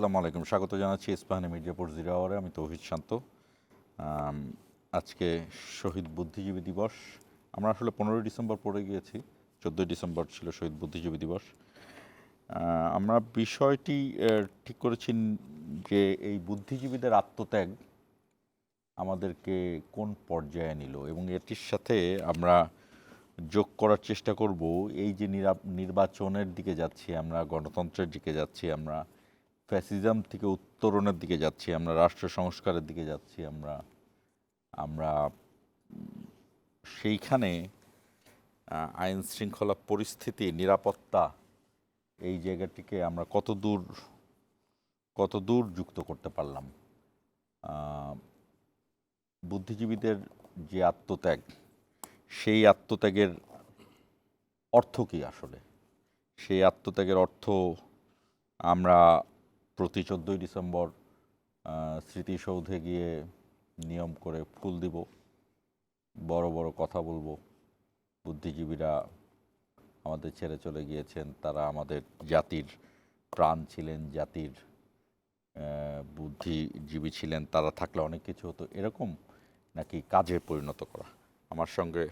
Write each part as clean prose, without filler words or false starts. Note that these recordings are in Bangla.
আসসালামু আলাইকুম, স্বাগত জানাচ্ছি ইস্পাহানি মির্জাপুর জিরো আওয়ারে। আমি তৌহিদ শান্ত। আজকে শহীদ বুদ্ধিজীবী দিবস। আমরা আসলে 15ই ডিসেম্বর পড়ে গিয়েছি, 14ই ডিসেম্বর ছিল শহীদ বুদ্ধিজীবী দিবস। আমরা বিষয়টি ঠিক করেছি যে এই বুদ্ধিজীবীদের আত্মত্যাগ আমাদেরকে কোন পর্যায়ে নিল, এবং এটির সাথে আমরা যোগ করার চেষ্টা করব এই যে নির্বাচনের দিকে যাচ্ছি আমরা, গণতন্ত্রের দিকে যাচ্ছি আমরা, ফ্যাসিজম থেকে উত্তরণের দিকে যাচ্ছি আমরা, রাষ্ট্র সংস্কারের দিকে যাচ্ছি আমরা আমরা সেইখানে আইন শৃঙ্খলা পরিস্থিতি, নিরাপত্তা, এই জায়গাটিকে আমরা কত দূর যুক্ত করতে পারলাম। বুদ্ধিজীবীদের যে আত্মত্যাগ, সেই আত্মত্যাগের অর্থ কী আসলে? সেই আত্মত্যাগের অর্থ আমরা প্রতি 14ই ডিসেম্বর স্মৃতিসৌধে গিয়ে নিয়ম করে ফুল দিব, বড় বড় কথা বলবো। বুদ্ধিজীবীরা আমাদের ছেড়ে চলে গিয়েছেন, তারা আমাদের জাতির প্রাণ ছিলেন, জাতির বুদ্ধিজীবী ছিলেন, তারা থাকলে অনেক কিছু হতো, এরকম নাকি কাজে পরিণত করা? আমার সঙ্গে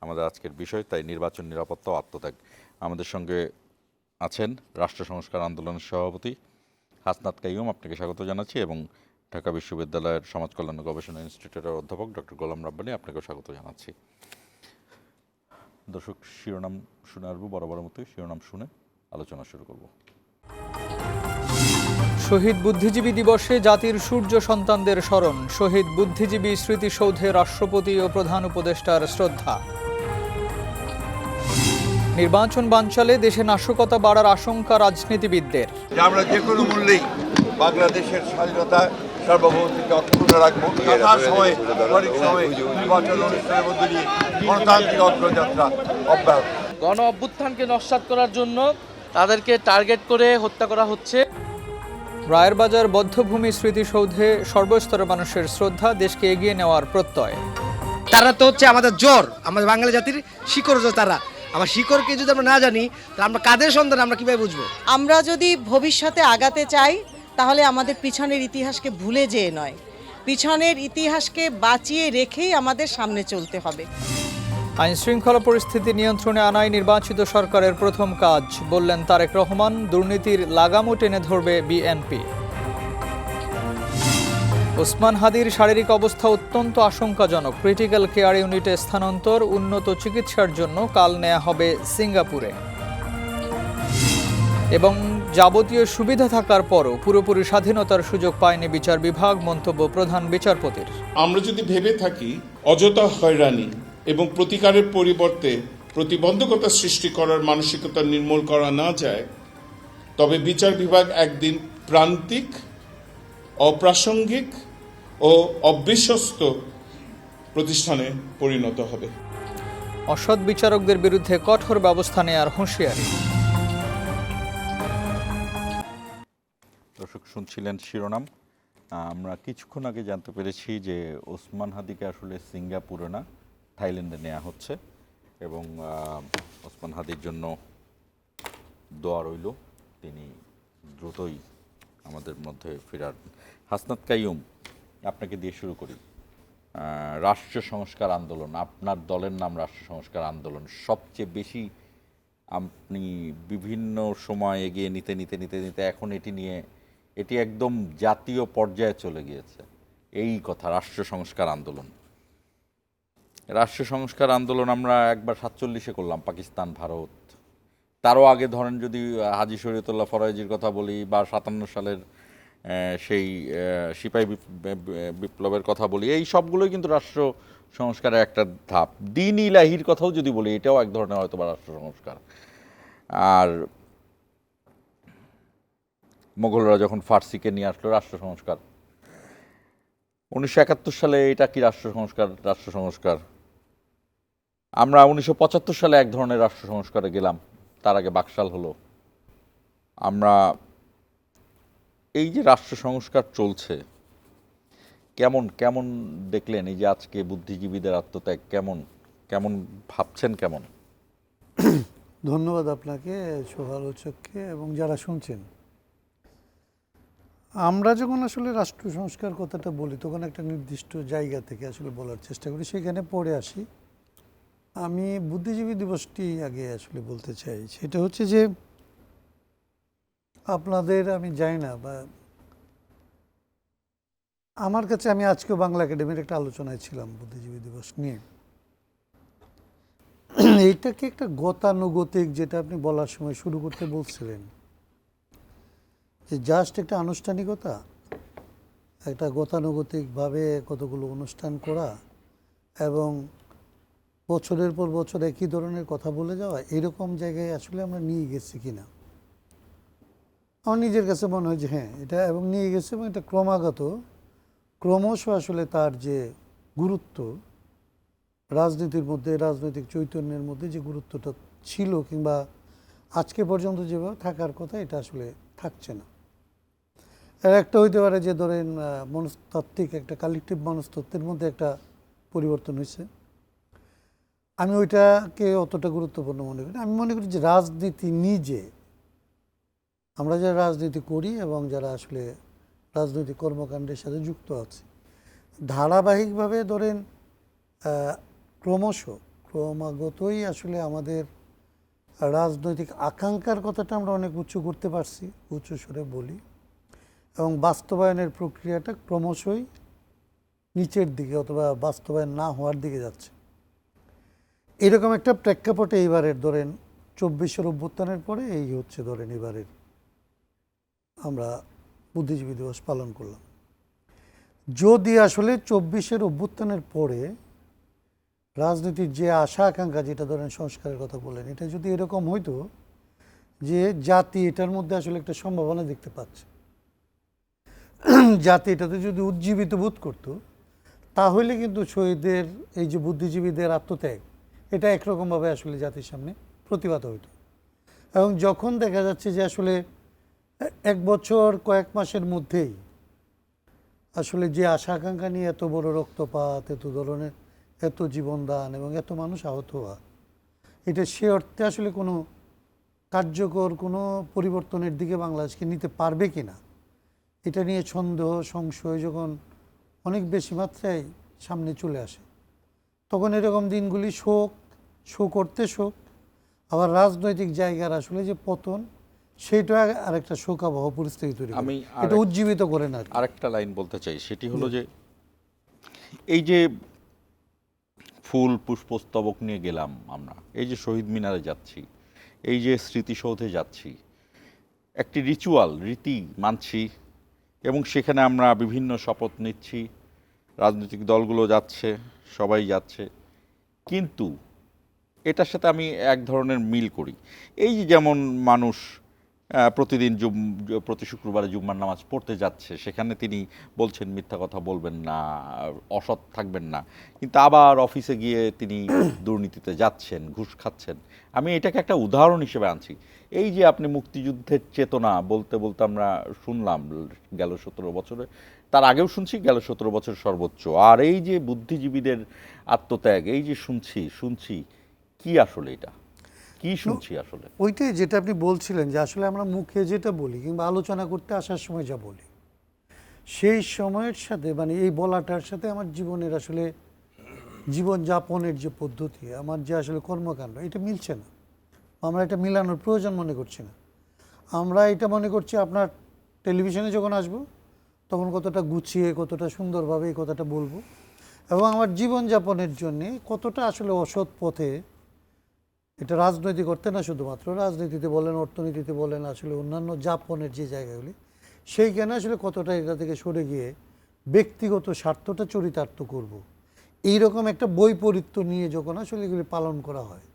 আমাদের আজকের বিষয় তাই নির্বাচন, নিরাপত্তা ও আত্মত্যাগ। আমাদের সঙ্গে আছেন রাষ্ট্র সংস্কার আন্দোলনের সভাপতি হাসনাত কাইয়ুম, আপনাকে স্বাগত জানাচ্ছি, এবং ঢাকা বিশ্ববিদ্যালয়ের সমাজ কল্যাণ ও গবেষণা ইনস্টিটিউটের অধ্যাপক ডক্টর গোলাম রাব্বানী, আপনাকেও স্বাগত জানাচ্ছি। দর্শক, শিরোনাম শুনে আসবো, বরাবর মতোই শিরোনাম শুনে আলোচনা শুরু করব। শহীদ বুদ্ধিজীবী দিবসে জাতির সূর্য সন্তানদের স্মরণ। শহীদ বুদ্ধিজীবী স্মৃতিসৌধে রাষ্ট্রপতি ও প্রধান উপদেষ্টার শ্রদ্ধা। নির্বাচন বানচালে দেশে নাশকতা বাড়ার আশঙ্কা রাজনীতিবিদদের। আমরা যে কোনো মূল্যেই বাংলাদেশের স্বাধীনতা সার্বভৌমত্বকে অক্ষুণ্ণ রাখবো। যথাসময়ে সঠিক সময়ে নির্বাচন অনুষ্ঠানের মধ্য দিয়ে গণতান্ত্রিক অগ্রযাত্রা অব্যাহত। গণ অভ্যুত্থানকে নস্যাৎ করার জন্য তাদেরকে টার্গেট করে হত্যা করা হচ্ছে। রায়ের বাজার বধ্যভূমি স্মৃতিসৌধে সর্বস্তরের মানুষের শ্রদ্ধা, দেশকে এগিয়ে নেওয়ার প্রত্যয়। তারা তো হচ্ছে আমাদের জ্বর, আমাদের বাঙালি জাতির শিকড় যে তারা। আমার শিকড়কে যদি আমরা না জানি, তাহলে আমরা কাদের সন্তান, আমরা কিভাবে বুঝবো? আমরা যদি ভবিষ্যতে আগাতে চাই, তাহলে আমাদের পিছনের ইতিহাসকে ভুলে যেয়ে নয়, পিছনের ইতিহাসকে বাঁচিয়ে রেখেই আমাদের সামনে চলতে হবে। আইন শৃঙ্খলা পরিস্থিতি নিয়ন্ত্রণে আনাই নির্বাচিত সরকারের প্রথম কাজ, বললেন তারেক রহমান। দুর্নীতির লাগামও টেনে ধরবে বিএনপি। ওসমান হাদির শারীরিক অবস্থা অত্যন্ত আশঙ্কাজনক। ক্রিটিক্যাল কেয়ার ইউনিটে স্থানান্তর, উন্নত চিকিৎসার জন্য কাল নেওয়া হবে সিঙ্গাপুরে। এবং যাবতীয় সুবিধা থাকার পরও পুরোপুরি স্বাধীনতার সুযোগ পায়নি বিচার বিভাগ, মন্তব্য প্রধান বিচারপতির। আমরা যদি ভেবে থাকি অযথা হয়রানি এবং প্রতিকারের পরিবর্তে প্রতিবন্ধকতা সৃষ্টি করার মানসিকতা নির্মূল করা না যায়, তবে বিচার বিভাগ একদিন প্রান্তিক, অপ্রাসঙ্গিক ও অবিশ্বস্ত প্রতিষ্ঠানে পরিণত হবে। অসৎ বিচারকদের বিরুদ্ধে কঠোর ব্যবস্থা নেয়ার হুঁশিয়ারি। দর্শক, শুনছিলেন শিরোনাম। আমরা কিছুক্ষণ আগে জানতে পেরেছি যে ওসমান হাদিকে আসলে সিঙ্গাপুরে না, থাইল্যান্ডে নেওয়া হচ্ছে, এবং ওসমান হাদির জন্য দোয়া রইল, তিনি দ্রুতই আমাদের মধ্যে ফেরার। হাসনাত কাইয়ুম, আপনাকে দিয়ে শুরু করি। রাষ্ট্র সংস্কার আন্দোলন, আপনার দলের নাম রাষ্ট্র সংস্কার আন্দোলন, সবচেয়ে বেশি আপনি বিভিন্ন সময় এগিয়ে নিতে এখন এটি একদম জাতীয় পর্যায়ে চলে গিয়েছে। এই কথা, রাষ্ট্র সংস্কার আন্দোলন। রাষ্ট্র সংস্কার আন্দোলন আমরা একবার 47-এ করলাম, পাকিস্তান, ভারত। তারও আগে ধরেন যদি হাজী শরীয়তুল্লাহ ফরাইজির কথা বলি, বা 57 সালের সেই সিপাহী বিপ্লবের কথা বলি, এই সবগুলোই কিন্তু রাষ্ট্র সংস্কারের একটা ধাপ। দ্বীন ইলাহির কথাও যদি বলি, এটাও এক ধরনের হয়তো বা রাষ্ট্র সংস্কার। আর মোগলরা যখন ফার্সিকে নিয়ে আসলো, রাষ্ট্র সংস্কার। 1971 সালে এটা কি রাষ্ট্র সংস্কার। আমরা 1975 সালে এক ধরনের রাষ্ট্র সংস্কারে গেলাম, তার আগে বাকশাল হলো। আমরা এই যে রাষ্ট্র সংস্কার চলছে, কেমন দেখলেন এই যে আজকে বুদ্ধিজীবীদের আত্মত্যাগ, কেমন ভাবছেন? কেমন? ধন্যবাদ আপনাকে, সহ আলোচককে, এবং যারা শুনছেন। আমরা যখন আসলে রাষ্ট্র সংস্কার কথাটা বলি তখন একটা নির্দিষ্ট জায়গা থেকে আসলে বলার চেষ্টা করি, সেখানে পড়ে আসি। আমি বুদ্ধিজীবী দিবসটি আগে আসলে বলতে চাই, সেটা হচ্ছে যে আপনাদের আমি জানি না, বা আমার কাছে, আমি আজকেও বাংলা একাডেমির একটা আলোচনায় ছিলাম বুদ্ধিজীবী দিবস নিয়ে। এইটাকে একটা গতানুগতিক, যেটা আপনি বলার সময় শুরু করতে বলছিলেন, যে জাস্ট একটা আনুষ্ঠানিকতা, একটা গতানুগতিকভাবে কতগুলো অনুষ্ঠান করা এবং বছরের পর বছর একই ধরনের কথা বলে যাওয়া, এরকম জায়গায় আসলে আমরা নিয়ে গেছি কিনা আমার নিজের কাছে মনে হয় যে হ্যাঁ, এটা এবং নিয়ে গেছে, এবং এটা ক্রমশ আসলে তার যে গুরুত্ব রাজনীতির মধ্যে, রাজনৈতিক চৈতন্যের মধ্যে যে গুরুত্বটা ছিল কিংবা আজকে পর্যন্ত যেভাবে থাকার কথা, এটা আসলে থাকছে না। এর একটা হইতে পারে যে ধরেন মনস্তাত্ত্বিক একটা কালেকটিভ মনস্তত্ত্বের মধ্যে একটা পরিবর্তন হয়েছে। আমি ওইটাকে অতটা গুরুত্বপূর্ণ মনে করি। আমি মনে করি যে রাজনীতি নিজে, আমরা যারা রাজনীতি করি এবং যারা আসলে রাজনৈতিক কর্মকাণ্ডের সাথে যুক্ত আছি, ধারাবাহিকভাবে ধরেন ক্রমাগতই আসলে আমাদের রাজনৈতিক আকাঙ্ক্ষার কথাটা আমরা অনেক উঁচু করতে পারছি, উঁচু সুরে বলি, এবং বাস্তবায়নের প্রক্রিয়াটা ক্রমশই নিচের দিকে অথবা বাস্তবায়ন না হওয়ার দিকে যাচ্ছে। এরকম একটা প্রেক্ষাপটে এইবারের ধরেন 24-এর অভ্যুত্থানের পরে এই হচ্ছে ধরেন এবারের আমরা বুদ্ধিজীবী দিবস পালন করলাম। যদি আসলে 24-এর অভ্যুত্থানের পরে রাজনীতির যে আশা আকাঙ্ক্ষা, যেটা ধরেন সংস্কারের কথা বলেন, এটা যদি এরকম হইতো যে জাতি এটার মধ্যে আসলে একটা সম্ভাবনা দেখতে পাচ্ছে, জাতি এটাতে যদি উজ্জীবিত বোধ করতো, তাহলে কিন্তু শহীদদের এই যে বুদ্ধিজীবীদের আত্মত্যাগ, এটা একরকমভাবে আসলে জাতির সামনে প্রতিবাদ হইতো। এবং যখন দেখা যাচ্ছে যে আসলে 1 বছর কয়েক মাসের মধ্যেই আসলে যে আশা আকাঙ্ক্ষা নিয়ে এত বড় রক্তপাত, এত ধরনের এত জীবনদান এবং এত মানুষ আহত হওয়া, এটা সে অর্থে আসলে কোনো কার্যকর কোনো পরিবর্তনের দিকে বাংলাদেশকে নিতে পারবে কিনা, এটা নিয়ে সন্দেহ সংশয় যখন অনেক বেশি মাত্রায় সামনে চলে আসে, তখন এরকম দিনগুলি শোক করতে শোক, আবার রাজনৈতিক জায়গার আসলে যে পতন, সেইটা আরেকটা শোকাবহ পরিস্থিতি তৈরি করে, এটা উজ্জীবিত করে না। আরেকটা লাইন বলতে চাই, সেটি হলো যে এই যে ফুল পুষ্পস্তবক নিয়ে গেলাম আমরা, এই যে শহীদ মিনারে যাচ্ছি, এই যে স্মৃতিসৌধে যাচ্ছি, একটি রীতি মানছি, এবং সেখানে আমরা বিভিন্ন শপথ নিচ্ছি, রাজনৈতিক দলগুলো যাচ্ছে, সবাই যাচ্ছে, কিন্তু এটার সাথে আমি এক ধরনের মিল করি। এই যে যেমন মানুষ প্রতিদিন প্রতি শুক্রবারে জুম্মার নামাজ পড়তে যাচ্ছে, সেখানে তিনি বলছেন মিথ্যা কথা বলবেন না, অসৎ থাকবেন না, কিন্তু আবার অফিসে গিয়ে তিনি দুর্নীতিতে যাচ্ছেন, ঘুষ খাচ্ছেন। আমি এটাকে একটা উদাহরণ হিসেবে আনছি। এই যে আপনি মুক্তিযুদ্ধের চেতনা বলতে বলতে আমরা শুনলাম গেল 17 বছরে, তার আগেও শুনছি গেল 17 বছর সর্বোচ্চ, আর এই যে বুদ্ধিজীবীদের আত্মত্যাগ, এই যে শুনছি কি আসলে এটা কি শুনছি আসলে? ওইটাই যেটা আপনি বলছিলেন যে আসলে আমরা মুখে যেটা বলি কিংবা আলোচনা করতে আসার সময় যা বলি, সেই সময়ের সাথে মানে এই বলাটার সাথে আমার জীবনের আসলে জীবনযাপনের যে পদ্ধতি, আমার যে আসলে কর্মকাণ্ড, এটা মিলছে না। আমরা এটা মিলানোর প্রয়োজন মনে করছি না। আমরা এটা মনে করছি আপনার টেলিভিশনে যখন আসবো তখন কতটা গুছিয়ে, কতটা সুন্দরভাবে এই কথাটা বলবো, এবং আমার জীবনযাপনের জন্যে কতটা আসলে অসৎ পথে, এটা রাজনৈতিক অর্থে না, শুধুমাত্র রাজনীতিতে বলেন, অর্থনীতিতে বলেন, আসলে অন্যান্য যাপনের যে জায়গাগুলি, সেইখানে আসলে কতটা এটা থেকে সরে গিয়ে ব্যক্তিগত স্বার্থটা চরিতার্থ করব, এইরকম একটা বৈপরীত্য নিয়ে যখন আসলে এগুলি পালন করা হয়,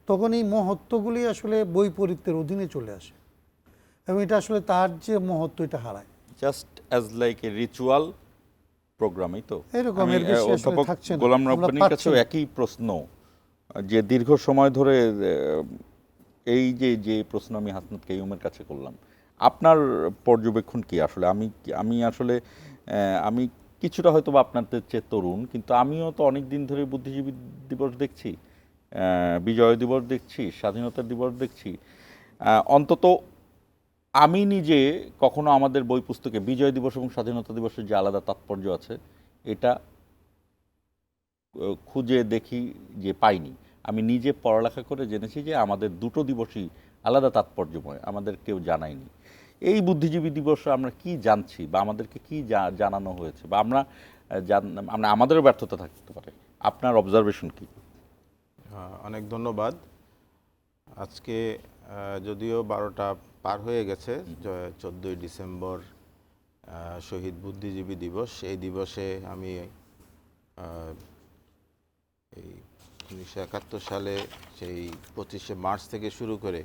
তখন এই মহত্বগুলি আসলে বৈপরীত্যের অধীনে চলে আসে, এবং এটা আসলে তার যে মহত্ব, এটা হারায়। Just as like a ritual প্রোগ্রামই তো এরকম এর বেশি আসলে থাকছে না। গোলাম রব্বানীর কাছেও একই প্রশ্ন, যে দীর্ঘ সময় ধরে এই যে প্রশ্ন আমি হাসনাত কাইয়ুমের কাছে করলাম, আপনার পর্যবেক্ষণ কি আসলে? আমি আসলে আমি কিছুটা হয়তো বা আপনাদের চেয়ে তরুণ, কিন্তু আমিও তো অনেক দিন ধরে বুদ্ধিজীবী দিবস দেখছি, বিজয় দিবস দেখছি, স্বাধীনতা দিবস দেখছি, অন্তত আমি নিজে কখনো আমাদের বই পুস্তকে বিজয় দিবস এবং স্বাধীনতা দিবসের যে আলাদা তাৎপর্য আছে এটা খুঁজে দেখি যে পাইনি। আমি নিজে পড়ালেখা করে জেনেছি যে আমাদের দুটো দিবসই আলাদা তাৎপর্যময়, আমাদের কেউ জানায়নি। এই বুদ্ধিজীবী দিবসে আমরা কি জানছি বা আমাদেরকে কি জানানো হয়েছে বা আমরা আমাদেরও ব্যর্থতা থাকতে পারে, আপনার অবজারভেশন কি? অনেক ধন্যবাদ। আজকে যদিও 12টা পার হয়ে গেছে, 14ই ডিসেম্বর শহীদ বুদ্ধিজীবী দিবস। এই দিবসে আমি এই 1971 সালে সেই 25শে মার্চ থেকে শুরু করে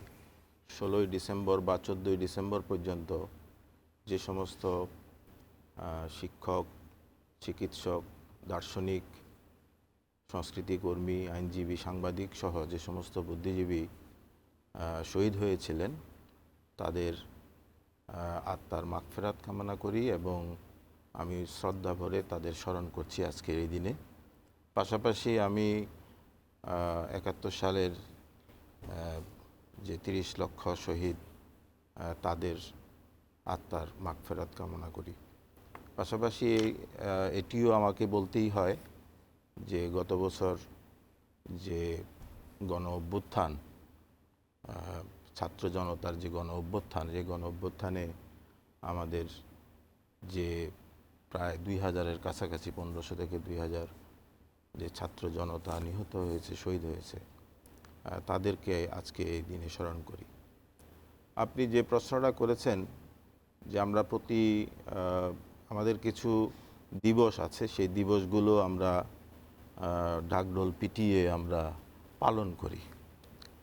16ই ডিসেম্বর বা 14ই ডিসেম্বর পর্যন্ত যে সমস্ত শিক্ষক, চিকিৎসক, দার্শনিক, সংস্কৃতিকর্মী, আইনজীবী, সাংবাদিক সহ যে সমস্ত বুদ্ধিজীবী শহীদ হয়েছিলেন তাদের আত্মার মাগফিরাত কামনা করি এবং আমি শ্রদ্ধা ভরে তাদের স্মরণ করছি আজকের এই দিনে। পাশাপাশি আমি 71 সালের যে 30 লক্ষ শহীদ তাদের আত্মার মাগফিরাত কামনা করি। পাশাপাশি এটিও আমাকে বলতেই হয় যে গত বছর যে গণ অভ্যুত্থান, ছাত্র জনতার যে গণ অভ্যুত্থান, যে গণ অভ্যুত্থানে আমাদের যে প্রায় 2000-এর কাছাকাছি 1500 থেকে 2000 যে ছাত্র জনতা নিহত হয়েছে, শহীদ হয়েছে, তাদেরকে আজকে এই দিনে স্মরণ করি। আপনি যে প্রশ্নটা করেছেন যে আমরা আমাদের কিছু দিবস আছে, সেই দিবসগুলো আমরা ঢাকঢোল পিটিয়ে আমরা পালন করি।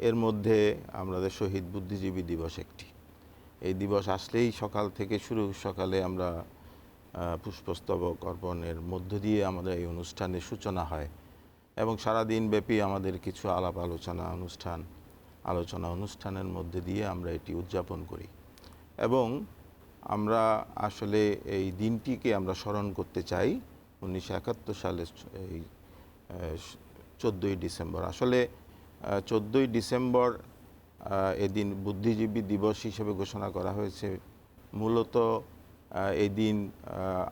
এর মধ্যে আমাদের শহীদ বুদ্ধিজীবী দিবস একটি। এই দিবস আসলেই সকাল থেকে সকালে আমরা পুষ্পস্তবক অর্পণের মধ্য দিয়ে আমাদের এই অনুষ্ঠানের সূচনা হয় এবং সারাদিন ব্যাপী আমাদের কিছু আলাপ আলোচনা অনুষ্ঠানের মধ্যে দিয়ে আমরা এটি উদযাপন করি এবং আমরা আসলে এই দিনটিকে আমরা স্মরণ করতে চাই 1971 সালের এই 14ই ডিসেম্বর। আসলে 14ই ডিসেম্বর এদিন বুদ্ধিজীবী দিবস হিসেবে ঘোষণা করা হয়েছে। মূলত এই দিন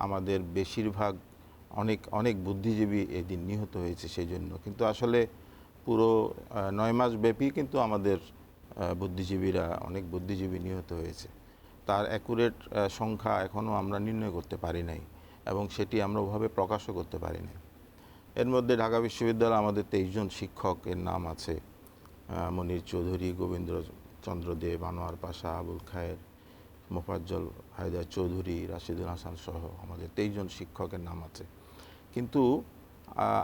আমাদের বেশিরভাগ অনেক বুদ্ধিজীবী এদিন নিহত হয়েছে সেই জন্য, কিন্তু আসলে পুরো 9 মাস ব্যাপী কিন্তু আমাদের অনেক বুদ্ধিজীবী নিহত হয়েছে। তার অ্যাকুরেট সংখ্যা এখনও আমরা নির্ণয় করতে পারি নাই এবং সেটি আমরা ওভাবে প্রকাশও করতে পারি নাই। এর মধ্যে ঢাকা বিশ্ববিদ্যালয়ে আমাদের 23 জন শিক্ষকের নাম আছে, মনির চৌধুরী, গোবিন্দচন্দ্র দেব, আনোয়ার পাশা, আবুল খায়ের, মোফাজ্জল হায়দার চৌধুরী, রাশিদুল হাসান সহ আমাদের 23 জন শিক্ষকের নাম আছে, কিন্তু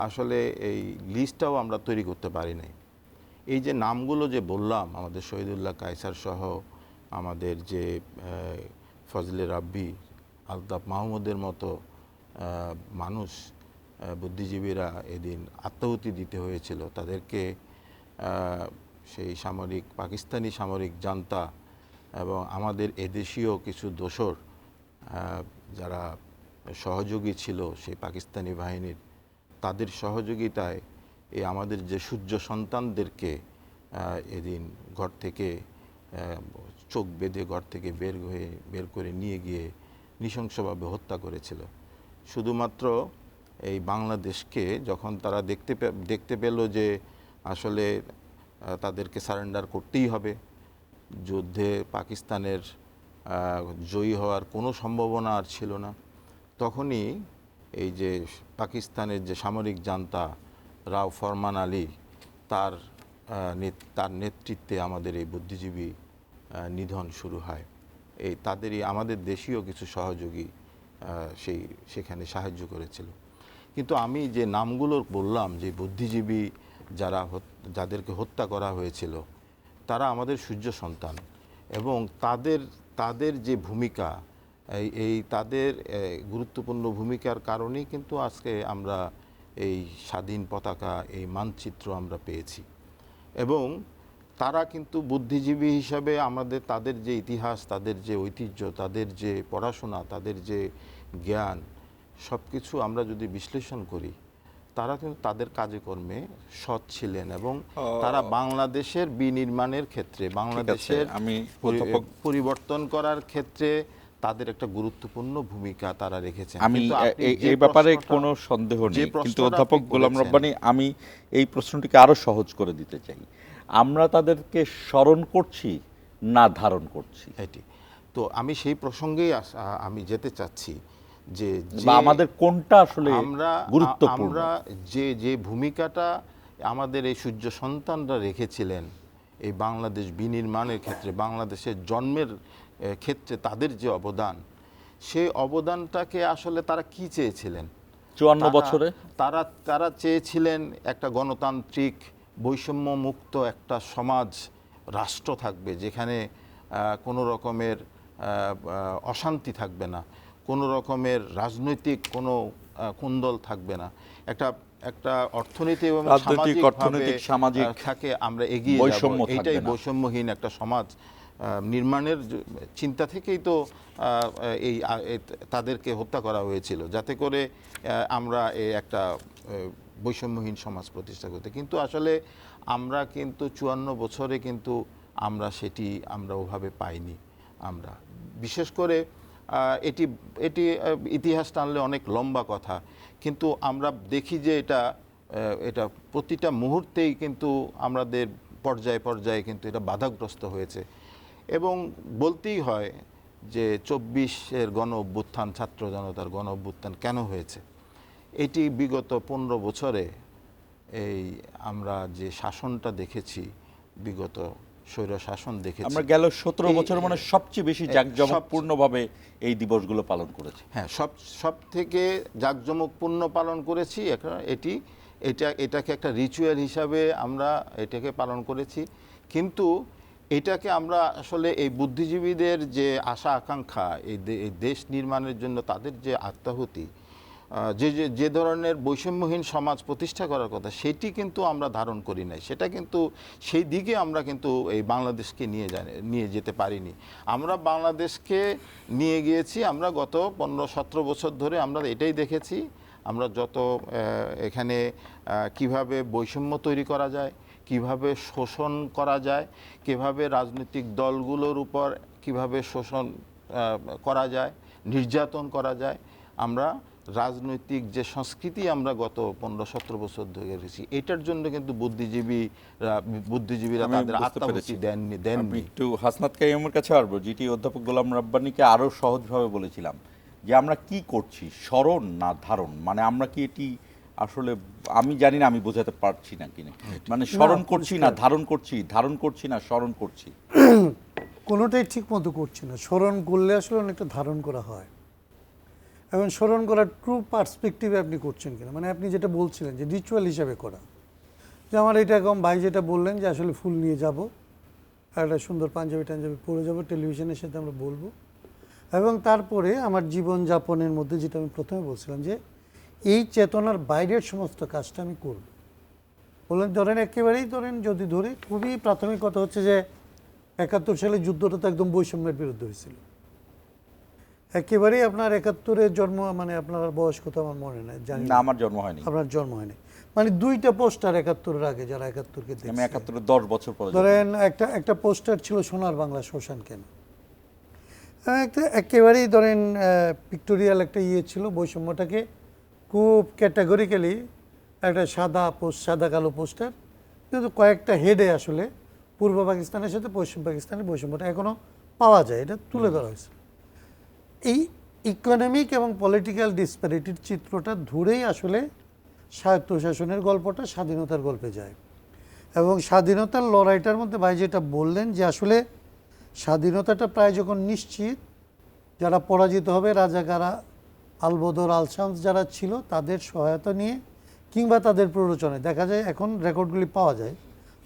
আসলে এই লিস্টটাও আমরা তৈরি করতে পারি নাই। এই যে নামগুলো যে বললাম, আমাদের শহীদুল্লাহ কায়সার সহ আমাদের যে ফজলে রাব্বি, আলতাফ মাহমুদের মতো মানুষ, বুদ্ধিজীবীরা এদিন আত্মাহুতি দিতে হয়েছিল, তাদেরকে সেই পাকিস্তানি সামরিক জান্তা এবং আমাদের এদেশীয় কিছু দোসর যারা সহযোগী ছিল সেই পাকিস্তানি বাহিনীর, তাদের সহযোগিতায় এই আমাদের যে সূর্য সন্তানদেরকে এদিন ঘর থেকে চোখ বেঁধে ঘর থেকে বের করে নিয়ে গিয়ে নৃশংসভাবে হত্যা করেছিল। শুধুমাত্র এই বাংলাদেশকে যখন তারা দেখতে পেল যে আসলে তাদেরকে সারেন্ডার করতেই হবে, যুদ্ধে পাকিস্তানের জয়ী হওয়ার কোনো সম্ভাবনা আর ছিল না, তখনই এই যে পাকিস্তানের যে সামরিক জান্তা রাও ফরমান আলী, তার নেতৃত্বে আমাদের এই বুদ্ধিজীবী নিধন শুরু হয়। তাদেরই আমাদের দেশীয় কিছু সহযোগী সেখানে সাহায্য করেছিল। কিন্তু আমি যে নামগুলো বললাম, যে বুদ্ধিজীবী যাদেরকে হত্যা করা হয়েছিল, তারা আমাদের সূর্য সন্তান এবং তাদের যে ভূমিকা, তাদের গুরুত্বপূর্ণ ভূমিকার কারণেই কিন্তু আজকে আমরা এই স্বাধীন পতাকা, এই মানচিত্র আমরা পেয়েছি। এবং তারা কিন্তু বুদ্ধিজীবী হিসাবে তাদের যে ইতিহাস, তাদের যে ঐতিহ্য, তাদের যে পড়াশোনা, তাদের যে জ্ঞান, সব কিছু আমরা যদি বিশ্লেষণ করি তারা কিন্তু তাদের কাজকর্মে সৎ ছিলেন এবং তারা বাংলাদেশের বিনির্মাণের ক্ষেত্রে বাংলাদেশের আমি পরিবর্তন করার ক্ষেত্রে তাদের একটা গুরুত্বপূর্ণ ভূমিকা তারা রেখেছেন। আমি কিন্তু আপনি যে এই ব্যাপারে প্রশ্নটা- কোনো সন্দেহ যে নেই, প্রশ্নটা কিন্তু আপনি অধ্যাপক গোলাম করেছেন- রব্বানী, আমি এই প্রশ্নটিকে আরো সহজ করে দিতে চাই। আমরা তাদেরকে স্মরণ করছি না ধারণ করছি? এটি তো আমি সেই প্রসঙ্গেই আমি যেতে চাচ্ছি যে বা আমাদের কোনটা আসলে আমরা গুরুত্বপূর্ণ? আমরা যে ভূমিকাটা আমাদের এই সূর্য সন্তানরা রেখেছিলেন এই বাংলাদেশ বিনির্মাণের ক্ষেত্রে, বাংলাদেশের জন্মের ক্ষেত্রে তাদের যে অবদান, সেই অবদানটাকে আসলে তারা কি চেয়েছিলেন 54 বছরে? তারা চেয়েছিলেন একটা গণতান্ত্রিক বৈষম্য মুক্ত একটা সমাজ রাষ্ট্র থাকবে, যেখানে কোনো রকমের অশান্তি থাকবে না, কোনো রকমের রাজনৈতিক কোনো কুন্দল থাকবে না, একটা অর্থনীতি এবং সামাজিক থাকে আমরা এগিয়ে যাব, এটাই বৈষম্যহীন একটা সমাজ নির্মাণের চিন্তা থেকেই তো তাদেরকে হত্যা করা হয়েছিল, যাতে করে আমরা এই একটা বৈষম্যহীন সমাজ প্রতিষ্ঠা করতে। কিন্তু আসলে আমরা কিন্তু 54 বছরে কিন্তু আমরা সেটি আমরা ওভাবে পাইনি। আমরা বিশেষ করে এটি ইতিহাস টানলে অনেক লম্বা কথা, কিন্তু আমরা দেখি যে এটা প্রতিটা মুহূর্তেই কিন্তু আমাদের পর্যায়ে পর্যায়ে কিন্তু এটা বাধাগ্রস্ত হয়েছে। এবং বলতেই হয় যে 24-এর গণ অভ্যুত্থান, ছাত্র জনতার গণ অভ্যুত্থান কেন হয়েছে, এটি বিগত 15 বছরে এই আমরা যে শাসনটা দেখেছি, বিগত স্বৈর শাসন দেখেছি, আমরা গেল 17 বছর মানে সবচেয়ে বেশি জাঁকজমকপূর্ণভাবে এই দিবসগুলো পালন করেছি। হ্যাঁ, সব থেকে জাঁকজমকপূর্ণ পালন করেছি। এটাকে একটা রিচুয়াল হিসাবে আমরা এটাকে পালন করেছি। কিন্তু এটাকে আমরা আসলে এই বুদ্ধিজীবীদের যে আশা আকাঙ্ক্ষা, এই দেশ নির্মাণের জন্য তাদের যে আত্মাহুতি, যে ধরনের বৈষম্যহীন সমাজ প্রতিষ্ঠা করার কথা, সেটি কিন্তু আমরা ধারণ করি নাই। সেটা কিন্তু সেই দিকে আমরা কিন্তু এই বাংলাদেশকে নিয়ে যেতে পারিনি। আমরা বাংলাদেশকে নিয়ে গিয়েছি, আমরা গত 15-17 বছর ধরে আমরা এটাই দেখেছি, আমরা এখানে কিভাবে বৈষম্য তৈরি করা যায়, কিভাবে শোষণ করা যায়, কিভাবে রাজনৈতিক দলগুলোর উপর কিভাবে শোষণ করা যায়, নির্যাতন করা যায়। আমরা রাজনৈতিক যে সংস্কৃতি আমরা গত 15-17 বছর ধরে রেখেছি, এটার জন্য কিন্তু বুদ্ধিজীবীরা তাদের আত্মাহুতি দেননি। একটু হাসনাত কাইয়ুমের কাছে আসবো, যেটি অধ্যাপক গোলাম রব্বানীকে আরো সহজভাবে বলেছিলাম যে আমরা কি করছি, স্মরণ না ধারণ, মানে আমরা কি এটি আসলে, আমি জানি না আমি বোঝাতে পারছি না কিনা, মানে স্মরণ করছি না ধারণ করছি, ধারণ করছি না স্মরণ করছি, কোনোটাই ঠিক মতো করছি না। স্মরণ করলে আসলে অনেকটা ধারণ করা হয়, এবং স্মরণ করার ট্রু পার্সপেক্টিভে আপনি করছেন কিনা, মানে আপনি যেটা বলছিলেন যে রিচুয়াল হিসাবে করা, যে আমার এটা কম ভাই যেটা বললেন যে আসলে ফুল নিয়ে যাব, একটা সুন্দর পাঞ্জাবি পরে যাব, টেলিভিশনের সাথে আমরা বলবো, এবং তারপরে আমার জীবনযাপনের মধ্যে যেটা আমি প্রথমে বলছিলাম যে এই চেতনার বাইরের সমস্ত কাজটা আমি করব। বললেন একেবারেই যদি ধরি, খুবই প্রাথমিক কথা হচ্ছে যে 71 সালে যুদ্ধটা তো একদম বৈষম্যের বিরুদ্ধে হয়েছিল। একেবারেই আপনার 71-এর জন্ম, মানে আপনার বয়স কত আমার মনে নাই, জানি না, আমার জন্ম হয়নি, আপনার জন্ম হয়নি, মানে 2টা পোস্টার 71-এর আগে, যারা 71-কে দেখেছে, আমি 71-এর 10 বছর পরে, ধরেন একটা পোস্টার ছিল সোনার বাংলা শ্মশান কেন, একেবারেই পিক্টোরিয়াল একটা ছিল, বৈষম্যটাকে খুব ক্যাটাগরিক্যালি একটা সাদা কালো পোস্টার, কিন্তু কয়েকটা হেডে আসলে পূর্ব পাকিস্তানের সাথে পশ্চিম পাকিস্তানের বৈষম্যটা এখনো পাওয়া যায়, এটা তুলে ধরা হয়েছে। এই ইকোনমিক এবং পলিটিক্যাল ডিসপ্যারিটির চিত্রটা ধরেই আসলে স্বায়ত্তশাসনের গল্পটা স্বাধীনতার গল্পে যায়, এবং স্বাধীনতার লড়াইটার মধ্যে ভাই যেটা বললেন যে আসলে স্বাধীনতাটা প্রায় যখন নিশ্চিত, যারা পরাজিত হবে, রাজাকারা, আলবদর, আলশামস যারা ছিল, তাদের সহায়তা নিয়ে কিংবা তাদের প্ররোচনায় দেখা যায়, এখন রেকর্ডগুলি পাওয়া যায়,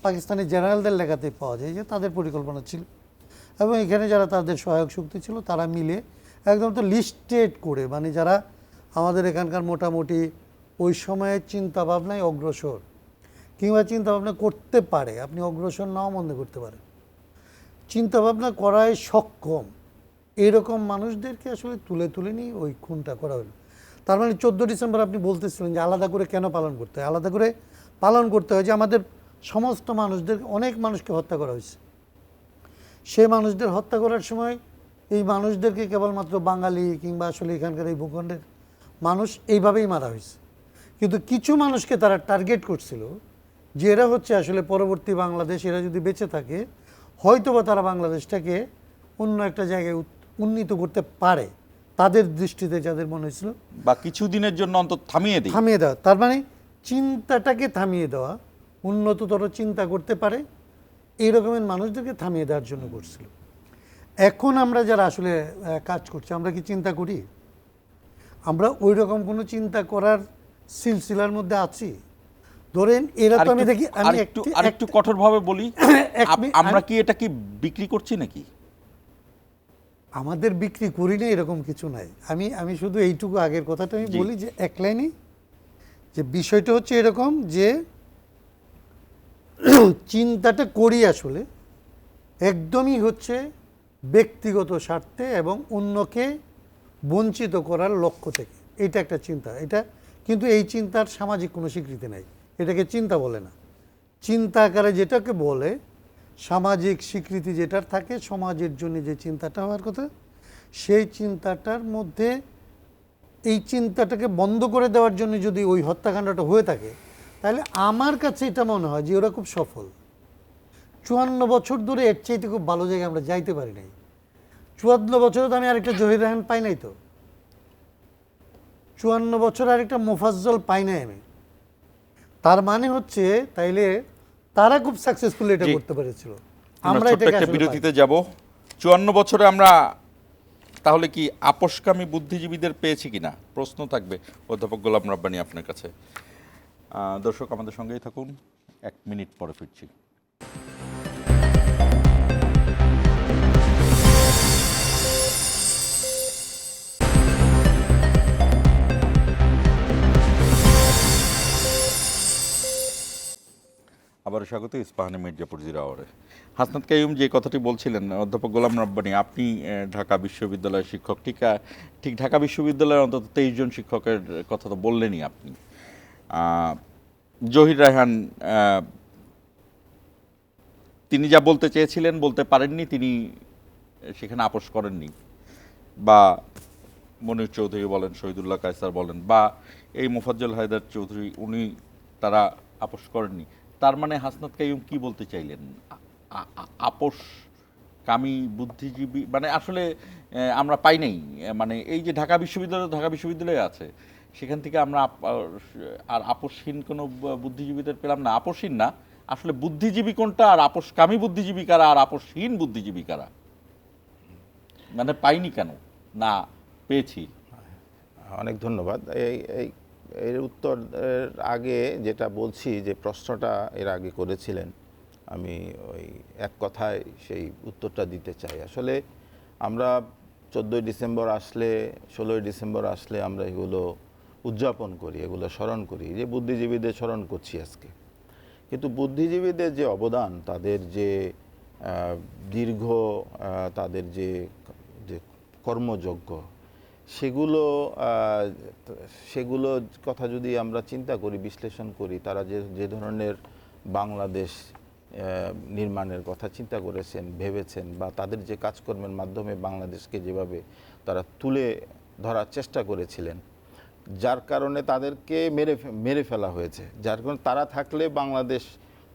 পাকিস্তানি জেনারেলদের লেখাতেই পাওয়া যায় যে তাদের পরিকল্পনা ছিল, এবং এখানে যারা তাদের সহায়ক শক্তি ছিল তারা মিলে একদম তো লিস্টেড করে, মানে যারা আমাদের এখানকার মোটামুটি ওই সময়ের চিন্তাভাবনায় অগ্রসর, কিংবা চিন্তাভাবনা করতে পারে, আপনি অগ্রসর নাও মনে করতে পারেন, চিন্তাভাবনা করায় সক্ষম, এরকম মানুষদেরকে আসলে তুলে নিয়ে ওই খুনটা করা হলো। তার মানে 14 ডিসেম্বর আপনি বলতেছিলেন যে আলাদা করে কেন পালন করতে হয়? আলাদা করে পালন করতে হয় যে আমাদের সমস্ত মানুষদের, অনেক মানুষকে হত্যা করা হয়েছে। সেই মানুষদের হত্যা করার সময় এই মানুষদেরকে কেবলমাত্র বাঙালি কিংবা আসলে এখানকার এই ভূখণ্ডের মানুষ এইভাবেই মারা হয়েছে। কিন্তু কিছু মানুষকে তারা টার্গেট করছিল যে এরা হচ্ছে আসলে পরবর্তী বাংলাদেশ, এরা যদি বেঁচে থাকে হয়তোবা তারা বাংলাদেশটাকে অন্য একটা জায়গায় উন্নীত করতে পারে, তাদের দৃষ্টিতে যাদের মনে হয়েছিল, বা কিছুদিনের জন্য অন্তত থামিয়ে দিই। থামিয়ে দেওয়া। তার মানে চিন্তাটাকে থামিয়ে দেওয়া, উন্নততর চিন্তা করতে পারে এই রকমের মানুষদেরকে থামিয়ে দেওয়ার জন্য করছিল। এখন আমরা যারা আসলে কাজ করছি, আমরা কি চিন্তা করি? আমরা ওই রকম কোনো চিন্তা করার সিলসিলার মধ্যে আছি? ধরেন এরা তো আমি দেখি, আমি একটু কঠোরভাবে বলি, আমরা কি এটা কি বিক্রি করছি নাকি? আমাদের বিক্রি করি না এরকম কিছু নাই। আমি শুধু এইটুকু আগের কথাটা আমি বলি যে এক লাইনে, যে বিষয়টা হচ্ছে এরকম যে চিন্তাটা করি আসলে একদমই হচ্ছে ব্যক্তিগত স্বার্থে এবং অন্যকে বঞ্চিত করার লক্ষ্য থেকে। এটা একটা চিন্তা, এটা কিন্তু এই চিন্তার সামাজিক কোনো স্বীকৃতি নাই, এটাকে চিন্তা বলে না। চিন্তা আকারে যেটাকে বলে, সামাজিক স্বীকৃতি যেটার থাকে, সমাজের জন্য যে চিন্তাটা হওয়ার কথা, সেই চিন্তাটার মধ্যে এই চিন্তাটাকে বন্ধ করে দেওয়ার জন্য যদি ওই হত্যাকাণ্ডটা হয়ে থাকে, তাহলে আমার কাছে এটা মনে হয় যে ওরা খুব সফল। 54 বছর ধরে এর চাইতে খুব ভালো জায়গায় আমরা যাইতে পারি নাই। 54 বছরে তো আমি আরেকটা জহির রায়হান পাই নাই, তো 54 বছর আরেকটা মোফাজ্জল পাই নাই আমি। তার মানে হচ্ছে তাইলে তারা খুব সাকসেসফুল এটা করতে পেরেছিল। আমরা ছোট্ট একটা বিরতিতে যাব। 54 বছরে আমরা তাহলে কি আপোষকামী বুদ্ধিজীবীদের পেয়েছি কিনা প্রশ্ন থাকবে অধ্যাপক গোলাম রাব্বানী আপনার কাছে। দর্শক আমাদের সঙ্গেই থাকুন, 1 মিনিট পরে ফিরছি। আবারও স্বাগত ইস্পাহানি মির্জাপুর জিরো আওয়ারে। হাসনাত কাইয়ুম যে কথাটি বলছিলেন, অধ্যাপক গোলাম রাব্বানী, আপনি ঢাকা বিশ্ববিদ্যালয়ের শিক্ষক, ঠিক ঢাকা বিশ্ববিদ্যালয়ের অন্তত 23 জন শিক্ষকের কথা তো বললেনই আপনি। জহির রায়হান তিনি যা বলতে চেয়েছিলেন বলতে পারেননি, তিনি সেখানে আপোষ করেননি, বা মনির চৌধুরী বলেন, শহীদুল্লাহ কায়সার বলেন, বা এই মোফাজ্জল হায়দার চৌধুরী, উনি তারা আপোষ করেননি। তার মানে হাসনাত কাইয়ুম কি বলতে চাইলেন? আপোষকামী বুদ্ধিজীবী মানে আসলে আমরা পাই নাই, মানে এই যে ঢাকা বিশ্ববিদ্যালয়ে আছে, সেখান থেকে আমরা আর আপোষহীন কোনো বুদ্ধিজীবীদের পেলাম না। আপোষহীন না, আসলে বুদ্ধিজীবী কোনটা, আর আপোষকামী বুদ্ধিজীবী কারা, আর আপোষহীন বুদ্ধিজীবী কারা, মানে পাইনি কেন, না পেয়েছি? অনেক ধন্যবাদ। এর উত্তরের আগে যেটা বলছি, যে প্রশ্নটা এর আগে করেছিলেন, আমি ওই এক কথায় সেই উত্তরটা দিতে চাই। আসলে আমরা 14ই ডিসেম্বর আসলে, 16ই ডিসেম্বর আসলে আমরা এগুলো উদযাপন করি, এগুলো স্মরণ করি, যে বুদ্ধিজীবীদের স্মরণ করছি আজকে। কিন্তু বুদ্ধিজীবীদের যে অবদান, তাদের যে দীর্ঘ, তাদের যে কর্মযজ্ঞ, সেগুলো কথা যদি আমরা চিন্তা করি, বিশ্লেষণ করি, তারা যে ধরনের বাংলাদেশ নির্মাণের কথা চিন্তা করেছেন, ভেবেছেন, বা তাদের যে কাজকর্মের মাধ্যমে বাংলাদেশকে যেভাবে তারা তুলে ধরার চেষ্টা করেছিলেন, যার কারণে তাদেরকে মেরে ফেলা হয়েছে, যার কারণে তারা থাকলে বাংলাদেশ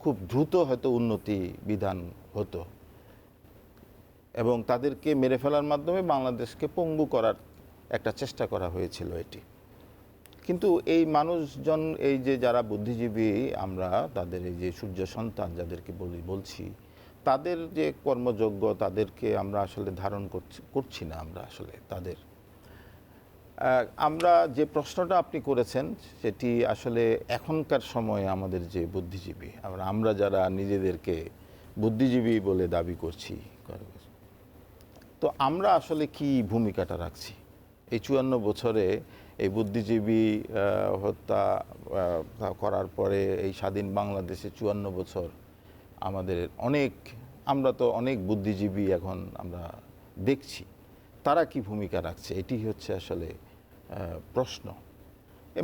খুব দ্রুত হয়তো উন্নতি বিধান হতো, এবং তাদেরকে মেরে ফেলার মাধ্যমে বাংলাদেশকে পঙ্গু করার একটা চেষ্টা করা হয়েছিল এটি। কিন্তু এই মানুষজন, এই যে যারা বুদ্ধিজীবী, আমরা তাদের এই যে সূর্য সন্তান যাদেরকে বলছি, তাদের যে কর্মযোগ্য, তাদেরকে আমরা আসলে ধারণ করছি না। আমরা আসলে তাদের, আমরা যে প্রশ্নটা আপনি করেছেন, সেটি আসলে এখনকার সময়ে আমাদের যে বুদ্ধিজীবী, আমরা যারা নিজেদেরকে বুদ্ধিজীবী বলে দাবি করছি, তো আমরা আসলে কি ভূমিকাটা রাখছি এই 54 বছরে? এই বুদ্ধিজীবী হত্যা করার পরে এই স্বাধীন বাংলাদেশে 54 বছর আমাদের আমরা তো অনেক বুদ্ধিজীবী এখন আমরা দেখছি, তারা কি ভূমিকা রাখছে, এটি হচ্ছে আসলে প্রশ্ন।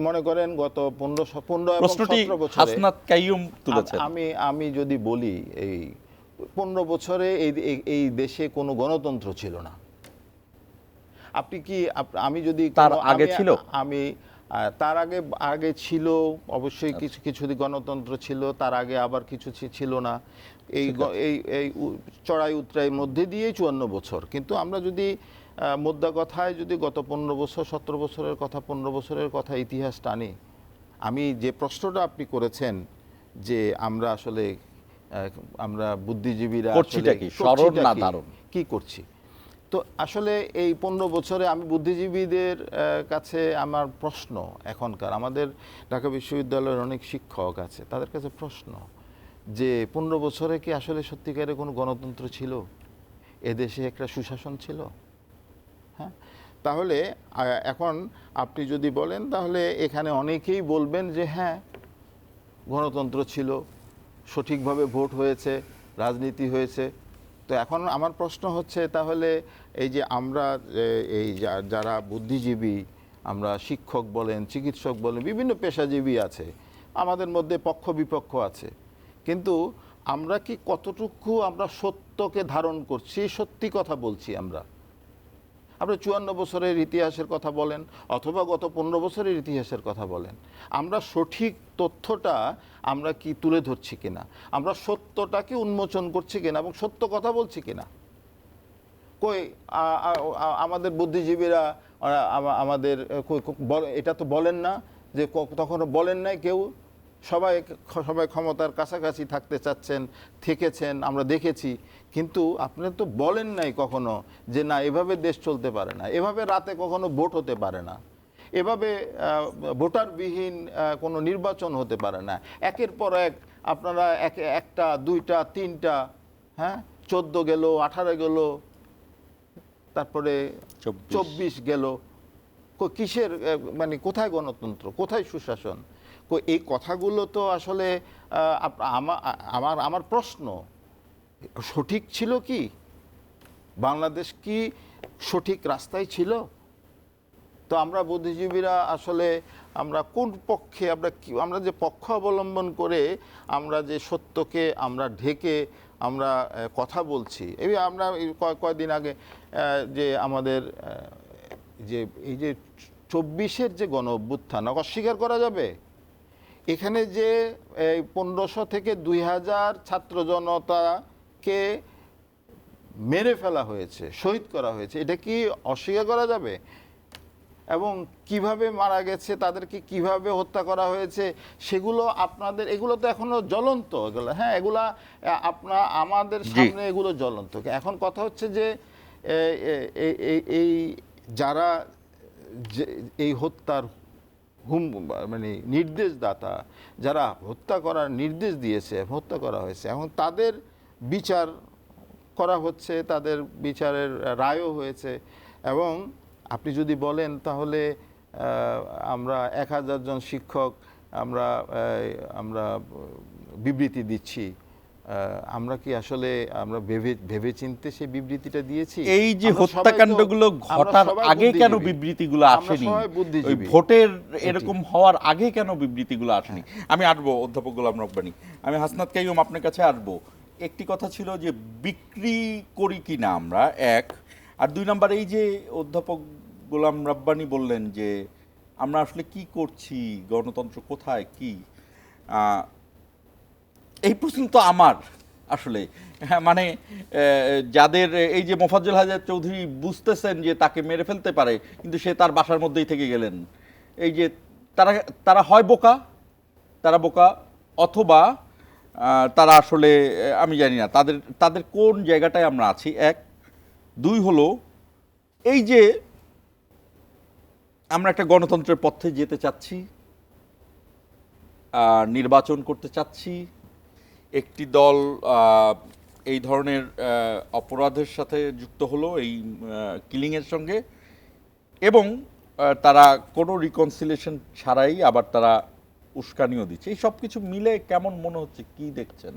মনে করেন গত 15 এবং প্রশ্নটি 17 বছরে হাসনাত কাইয়ুম তুলেছেন। আমি যদি বলি এই 15 বছরে এই দেশে কোনো গণতন্ত্র ছিল না। আপনি কি আমি যদি তার আগে ছিল? আমি তার আগে ছিল অবশ্যই, কিছু গণতন্ত্র ছিল, তার আগে আবার কিছু ছিল না। এই চড়াই উতরাইয়ের মধ্যে দিয়েই 54 বছর। কিন্তু আমরা যদি মোদ্দা কথায় যদি গত 15 বছর 17 বছরের কথা 15 বছরের কথা ইতিহাস টানি, আমি যে প্রশ্নটা আপনি করেছেন যে আমরা আসলে আমরা বুদ্ধিজীবীরা করছিটা কি, স্মরণ না ধারণ কি করছি, তো আসলে এই 15 বছরে আমি বুদ্ধিজীবীদের কাছে আমার প্রশ্ন, এখনকার আমাদের ঢাকা বিশ্ববিদ্যালয়ের অনেক শিক্ষক আছে, তাদের কাছে প্রশ্ন যে 15 বছরে কি আসলে সত্যিকারের কোনো গণতন্ত্র ছিল? এদেশে একটা সুশাসন ছিল? হ্যাঁ, তাহলে এখন আপনি যদি বলেন তাহলে এখানে অনেকেই বলবেন যে হ্যাঁ, গণতন্ত্র ছিল, সঠিকভাবে ভোট হয়েছে, রাজনীতি হয়েছে। তো এখন আমার প্রশ্ন হচ্ছে তাহলে এই যে আমরা এই যারা বুদ্ধিজীবী, আমরা শিক্ষক বলেন, চিকিৎসক বলেন, বিভিন্ন পেশাজীবী আছে, আমাদের মধ্যে পক্ষ বিপক্ষ আছে, কিন্তু আমরা কি কতটুকু আমরা সত্যকে ধারণ করছি, সত্যি কথা বলছি? আমরা 54 বছরের ইতিহাসের কথা বলেন অথবা গত 15 বছরের ইতিহাসের কথা বলেন, আমরা সঠিক তথ্যটা আমরা কি তুলে ধরছি কিনা, আমরা সত্যটাকে উন্মোচন করছি কিনা এবং সত্য কথা বলছি কিনা? কই আমাদের বুদ্ধিজীবীরা আমাদের এটা তো বলেন না, যে তখনও বলেন নাই কেউ, সবাই ক্ষমতার কাছাকাছি থাকতে চাচ্ছেন, থেকেছেন, আমরা দেখেছি, কিন্তু আপনারা তো বলেন নাই কখনো যে না, এভাবে দেশ চলতে পারে না, এভাবে রাতে কখনো ভোট হতে পারে না, এভাবে ভোটারবিহীন কোনো নির্বাচন হতে পারে না। একের পর এক আপনারা একটা দুইটা তিনটা, হ্যাঁ, 14 গেল, 18 গেল, তারপরে 24 গেল, কিসের মানে কোথায় গণতন্ত্র, কোথায় সুশাসন? এই কথাগুলো তো আসলে আমার প্রশ্ন, সঠিক ছিল কি? বাংলাদেশ কি সঠিক রাস্তায় ছিল? তো আমরা বুদ্ধিজীবীরা আসলে আমরা কোন পক্ষে, আমরা যে পক্ষ অবলম্বন করে আমরা যে সত্যকে আমরা ঢেকে আমরা কথা বলছি। আমরা কয়েকদিন আগে যে আমাদের যে এই যে 24-এর যে গণ অভ্যুত্থান অস্বীকার করা যাবে? এখানে যে 1500 থেকে 2000 ছাত্র জনতাকে মেরে ফেলা হয়েছে, শহীদ করা হয়েছে, এটা কি অস্বীকার করা যাবে? এবং কিভাবে মারা গেছে, তাদেরকে কিভাবে হত্যা করা হয়েছে, সেগুলো আপনাদের, এগুলো তো এখনো জ্বলন্ত, এগুলো, হ্যাঁ, এগুলা আমাদের সামনে এগুলো জ্বলন্ত। এখন কথা হচ্ছে যে এই যারা এই হত্যার মানে নির্দেশদাতা, যারা হত্যা করার নির্দেশ দিয়েছে, হত্যা করা হয়েছে, এখন তাদের বিচার করা হচ্ছে, তাদের বিচারের রায়ও হয়েছে। এবং আপনি যদি বলেন তাহলে আমরা 1000 জন শিক্ষক আমরা বিবৃতি দিচ্ছি, আমরা কি আসলে আমরা ভেবে চিনতে সেই বিবৃতিটা দিয়েছি? এই যে হত্যাকাণ্ডগুলো ঘটার আগে কেন বিবৃতিগুলো আসেনি? ওই ভোটের এরকম হওয়ার আগে কেন বিবৃতিগুলো আসেনি? আমি আসবো অধ্যাপক গোলাম রব্বানী, আমি হাসনাত কাইয়ুম আপনার কাছে আসবো। একটি কথা ছিল যে বিক্রি করি কিনা আমরা, এক, আর 2 নাম্বার এই যে অধ্যাপক গোলাম রব্বানী বললেন যে আমরা আসলে কি করছি, গণতন্ত্র কোথায়, কি, এই প্রশ্ন তো আমার আসলে, হ্যাঁ, মানে যাদের এই যে মোফাজ্জল হায়দার চৌধুরী বুঝতেছেন যে তাকে মেরে ফেলতে পারে, কিন্তু সে তার বাসার মধ্যেই থেকে গেলেন, এই যে তারা হয় বোকা, তারা বোকা, অথবা তারা আসলে আমি জানি না তাদের কোন জায়গাটায় আমরা আছি, এক। 2 হলো এই যে আমরা একটা গণতন্ত্রের পথে যেতে চাচ্ছি, নির্বাচন করতে চাচ্ছি, একটি দল এই ধরনের অপরাধের সাথে যুক্ত হলো, এই কিলিংয়ের সঙ্গে, এবং তারা কোনো রিকনসিলিয়েশন ছাড়াই আবার তারা উস্কানিও দিচ্ছে। এই সব কিছু মিলে কেমন মনে হচ্ছে, কি দেখছেন?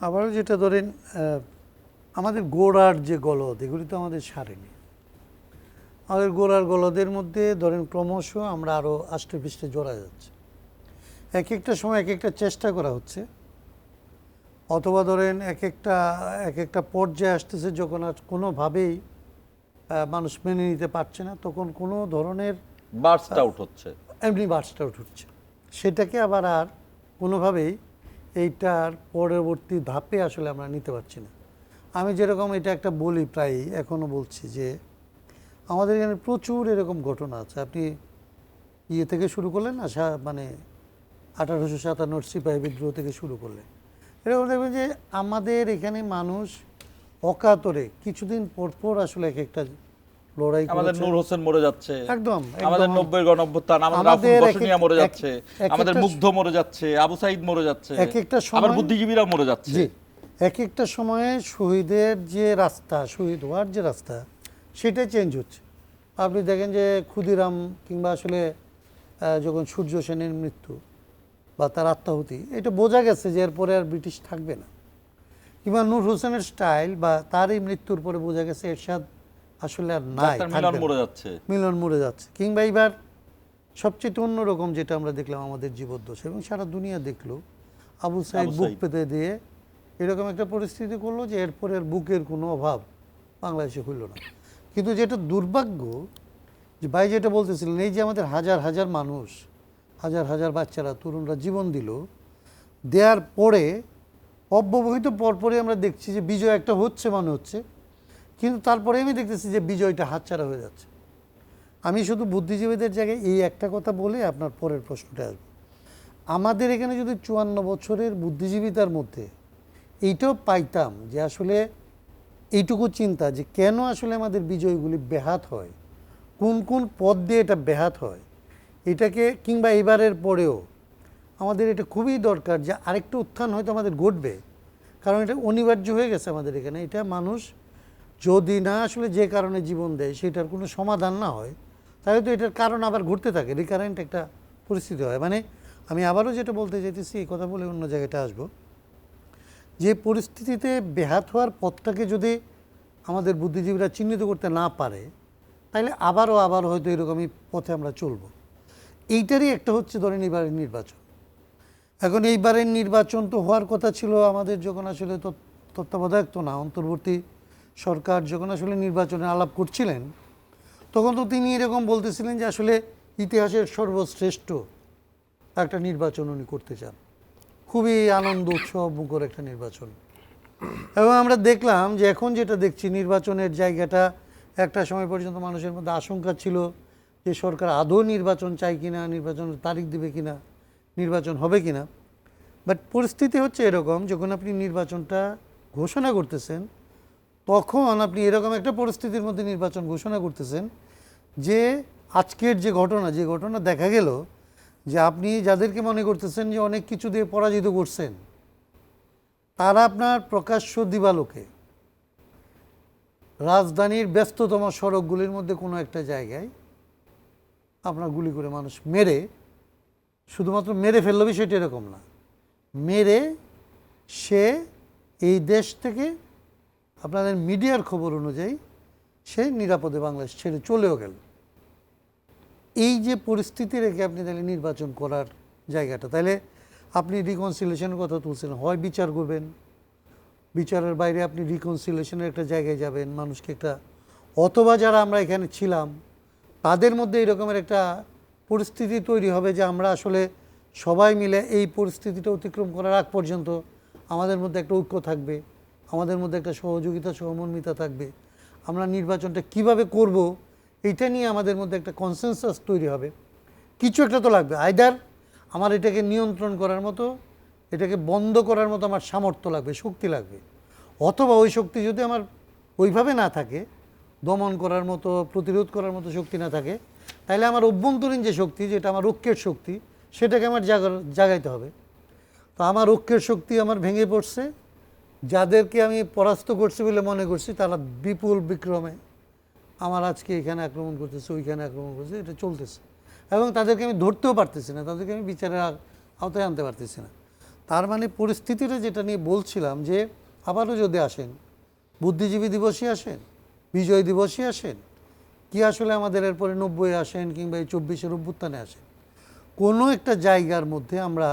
আবারও যেটা ধরেন, আমাদের গোড়ার যে গলদ, এগুলি তো আমাদের সারেনি। আমাদের গোড়ার গলদের মধ্যে ধরেন ক্রমশ আমরা আরও আষ্টে পৃষ্ঠে জড়া যাচ্ছে। এক একটা সময় এক একটা চেষ্টা করা হচ্ছে, অথবা ধরেন এক একটা পর্যায়ে আসতেছে যখন আর কোনোভাবেই মানুষ মেনে নিতে পারছে না, তখন কোনো ধরনের বার্স্ট আউট হচ্ছে, এমনি বার্স্ট আউট হচ্ছে। সেটাকে আবার আর কোনোভাবেই এইটার পরবর্তী ধাপে আসলে আমরা নিতে পারছি না। আমি যেরকম এটা একটা বলি, প্রায় এখনও বলছি, যে আমাদের এখানে প্রচুর এরকম ঘটনা আছে। আপনি ইয়ে থেকে শুরু করলেন না, মানে 1857 সিপাহী বিদ্রোহ থেকে শুরু করলেন, এরকম দেখবেন যে আমাদের এখানে মানুষ অকাতরে কিছুদিন পর পর আসলে এক একটা লড়াই আমাদের করেছে। নূর হোসেন মরে যাচ্ছে, একদম আমাদের 90-এর গণঅভ্যুত্থান, আমাদের আমাদের আফম বসুনিয়া মরে এক- যাচ্ছে, এক আমাদের একটা- মুগ্ধ মরে যাচ্ছে, আবু সাইদ মরে যাচ্ছে, এক একটা সময়- আবার বুদ্ধিজীবীরাও মরে যাচ্ছে। জি, এক একটা সময়ে শহীদের যে রাস্তা, শহীদ হওয়ার যে রাস্তা, সেটা চেঞ্জ হচ্ছে। আপনি দেখেন যে ক্ষুদিরাম কিংবা আসলে যখন সূর্য সেনের মৃত্যু বা তার আত্মাহুতি, এটা বোঝা গেছে যে এরপরে আর ব্রিটিশ থাকবে না। কিংবা নূর হোসেনের স্টাইল বা তার এই মৃত্যুর পরে বোঝা গেছে এরশাদ আসলে আর নাই, ডাক্তার মিলন মরে যাচ্ছে, মিলন মরে যাচ্ছে। কিংবা এবার সবচেয়ে অন্যরকম যেটা আমরা দেখলাম আমাদের জীবদ্দশা এবং সারা দুনিয়া দেখলো, আবু সাইদ আবু বুক সাইদ। পেতে দিয়ে এরকম একটা পরিস্থিতি করলো যে এরপরে আর বুকের কোনো অভাব বাংলাদেশে হইল না। কিন্তু যেটা দুর্ভাগ্য, যে ভাই যেটা বলতেছিলেন, এই যে আমাদের হাজার হাজার মানুষ, হাজার হাজার বাচ্চারা, তরুণরা জীবন দিল, দেওয়ার পরে অব্যবহিত পরপরই আমরা দেখছি যে বিজয় একটা হচ্ছে মনে হচ্ছে, কিন্তু তারপরে আমি দেখতেছি যে বিজয়টা হাতছাড়া হয়ে যাচ্ছে। আমি শুধু বুদ্ধিজীবীদের জায়গায় এই একটা কথা বলে আপনার পরের প্রশ্নটা আসবে। আমাদের এখানে যদি 54 বছরের বুদ্ধিজীবিতার মধ্যে এইটাও পাইতাম যে আসলে এইটুকু চিন্তা যে কেন আসলে আমাদের বিজয়গুলি ব্যাহাত হয়, কোন কোন পদ দিয়ে এটা ব্যাহাত হয়, এটাকে কিংবা এবারের পরেও আমাদের এটা খুবই দরকার যে আরেকটু উত্থান হয়তো আমাদের ঘটবে, কারণ এটা অনিবার্য হয়ে গেছে আমাদের এখানে। এটা মানুষ যদি না আসলে যে কারণে জীবন দেয় সেটার কোনো সমাধান না হয়, তাহলে তো এটার কারণ আবার ঘুরতে থাকে, রিকারেন্ট একটা পরিস্থিতি হয়। মানে আমি আবারও যেটা বলতে চাইতেছি, এই কথা বলে অন্য জায়গাটা আসবো, যে পরিস্থিতিতে ব্যাহাত হওয়ার পথটাকে যদি আমাদের বুদ্ধিজীবীরা চিহ্নিত করতে না পারে, তাহলে আবার হয়তো এরকমই পথে আমরা চলব। এইটারই একটা হচ্ছে ধরেন এবারের নির্বাচন। এখন এইবারের নির্বাচন তো হওয়ার কথা ছিল আমাদের যখন আসলে তত্ত্বাবধায়ক তো না, অন্তর্বর্তী সরকার যখন আসলে নির্বাচনে আলাপ করছিলেন, তখন তো তিনি এরকম বলতেছিলেন যে আসলে ইতিহাসের সর্বশ্রেষ্ঠ একটা নির্বাচন উনি করতে চান, খুবই আনন্দ উৎসব মুখর একটা নির্বাচন। এবং আমরা দেখলাম যে এখন যেটা দেখছি, নির্বাচনের জায়গাটা একটা সময় পর্যন্ত মানুষের মধ্যে আশঙ্কা ছিল যে সরকার আদৌ নির্বাচন চায় কিনা, নির্বাচনের তারিখ দেবে কিনা, নির্বাচন হবে কিনা। বাট পরিস্থিতি হচ্ছে এরকম, যখন আপনি নির্বাচনটা ঘোষণা করতেছেন, তখন আপনি এরকম একটা পরিস্থিতির মধ্যে নির্বাচন ঘোষণা করতেছেন যে আজকের যে ঘটনা দেখা গেল যে আপনি যাদেরকে মনে করতেছেন যে অনেক কিছু দিয়ে পরাজিত করছেন, তারা আপনার প্রকাশ্য দিবালোকে রাজধানীর ব্যস্ততম সড়কগুলির মধ্যে কোনো একটা জায়গায় আপনার গুলি করে মানুষ মেরে, শুধুমাত্র মেরে ফেললো বিষয়টা এরকম না, মেরে সে এই দেশ থেকে আপনাদের মিডিয়ার খবর অনুযায়ী সে নিরাপদে বাংলাদেশ ছেড়ে চলেও গেল। এই যে পরিস্থিতি রেখে আপনি তাহলে নির্বাচন করার জায়গাটা, তাহলে আপনি রিকনসিলিয়েশনের কথা তুলছেন, হয় বিচার করবেন, বিচারের বাইরে আপনি রিকনসিলিয়েশনের একটা জায়গায় যাবেন, মানুষকে একটা, অথবা যারা আমরা এখানে ছিলাম তাদের মধ্যে এরকমের একটা পরিস্থিতি তৈরি হবে যে আমরা আসলে সবাই মিলে এই পরিস্থিতিটা অতিক্রম করার আগ পর্যন্ত আমাদের মধ্যে একটা ঐক্য থাকবে, আমাদের মধ্যে একটা সহযোগিতা সহমর্মিতা থাকবে, আমরা নির্বাচনটা কিভাবে করব এইটা নিয়ে আমাদের মধ্যে একটা কনসেনসাস তৈরি হবে। কিছু একটা তো লাগবে, আইদার আমার এটাকে নিয়ন্ত্রণ করার মতো, এটাকে বন্ধ করার মতো আমার সামর্থ্য লাগবে, শক্তি লাগবে, অথবা ওই শক্তি যদি আমার ওইভাবে না থাকে, দমন করার মতো, প্রতিরোধ করার মতো শক্তি না থাকে, তাহলে আমার অভ্যন্তরীণ যে শক্তি, যেটা আমার ঐক্যের শক্তি, সেটাকে আমার জাগাইতে হবে। তো আমার ঐক্যের শক্তি আমার ভেঙে পড়ছে, যাদেরকে আমি পরাস্ত করছি বলে মনে করছি, তারা বিপুল বিক্রমে আমার আজকে এখানে আক্রমণ করতেছে, ওইখানে আক্রমণ করছে, এটা চলতেছে, এবং তাদেরকে আমি ধরতেও পারতেছি না, তাদেরকে আমি বিচারের আওতায় আনতে পারতেছি না। তার মানে পরিস্থিতিটা যেটা নিয়ে বলছিলাম, যে আবারও যদি আসেন, বুদ্ধিজীবী দিবসই আসেন, বিজয় দিবসই আসেন, কি আসলে আমাদের এরপরে 90 আসেন কিংবা এই 24-এর অভ্যুত্থানে আসেন, কোনো একটা জায়গার মধ্যে আমরা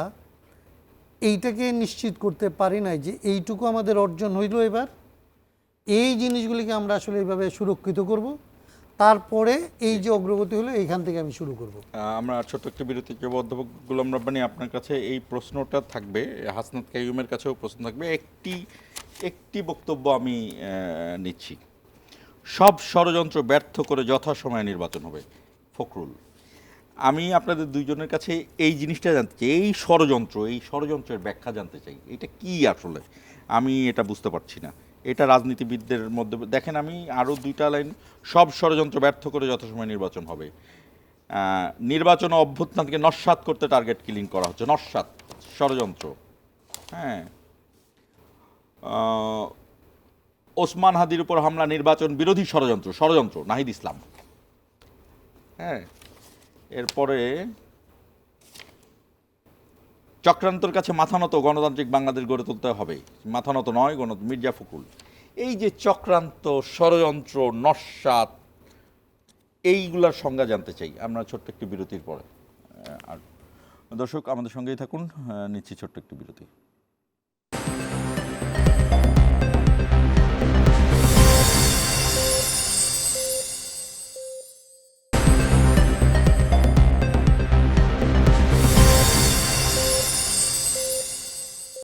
এইটাকে নিশ্চিত করতে পারি নাই যে এইটুকু আমাদের অর্জন হইল। এবার এই জিনিসগুলিকে আমরা আসলে এইভাবে সুরক্ষিত করব, তারপরে এই যে অগ্রগতি হলো এইখান থেকে আমি শুরু করব। আমরা ছোট্ট একটি বিরতি যাব। অধ্যাপক গোলাম রাব্বানী, আপনার কাছে এই প্রশ্নটা থাকবে, হাসনাত কাইয়ুমের কাছেও প্রশ্ন থাকবে। একটি বক্তব্য আমি নিচ্ছি, সব ষড়যন্ত্র ব্যর্থ করে যথাসময়ে নির্বাচন হবে। ফখরুল, আমি আপনাদের দুইজনের কাছে এই জিনিসটা জানতে চাই, এই ষড়যন্ত্রের ব্যাখ্যা জানতে চাই। এটা কি আসলে, আমি এটা বুঝতে পারছি না। এটা রাজনীতিবিদদের মধ্যে দেখেন, আমি আরও 2টা লাইন, সব ষড়যন্ত্র ব্যর্থ করে যথাসময়ে নির্বাচন হবে, নির্বাচন ও অভ্যুত্থানকে নস্যাৎ করতে টার্গেট কিলিং করা হচ্ছে, নস্যাৎ ষড়যন্ত্র। হ্যাঁ, ওসমান হাদির উপর হামলা নির্বাচন বিরোধী ষড়যন্ত্র নাহিদ ইসলাম। হ্যাঁ, এরপরে চক্রান্তর কাছে মাথা নত, গণতান্ত্রিক বাংলাদেশ গড়ে তুলতে হবে, মাথা নত নয় মির্জা ফখরুল। এই যে চক্রান্ত, ষড়যন্ত্র, নস্যাৎ, এইগুলার সংজ্ঞা জানতে চাই আমরা ছোট্ট একটি বিরতির পরে। আর দর্শক আমাদের সঙ্গেই থাকুন, নিচ্ছি ছোট্ট একটি বিরতি।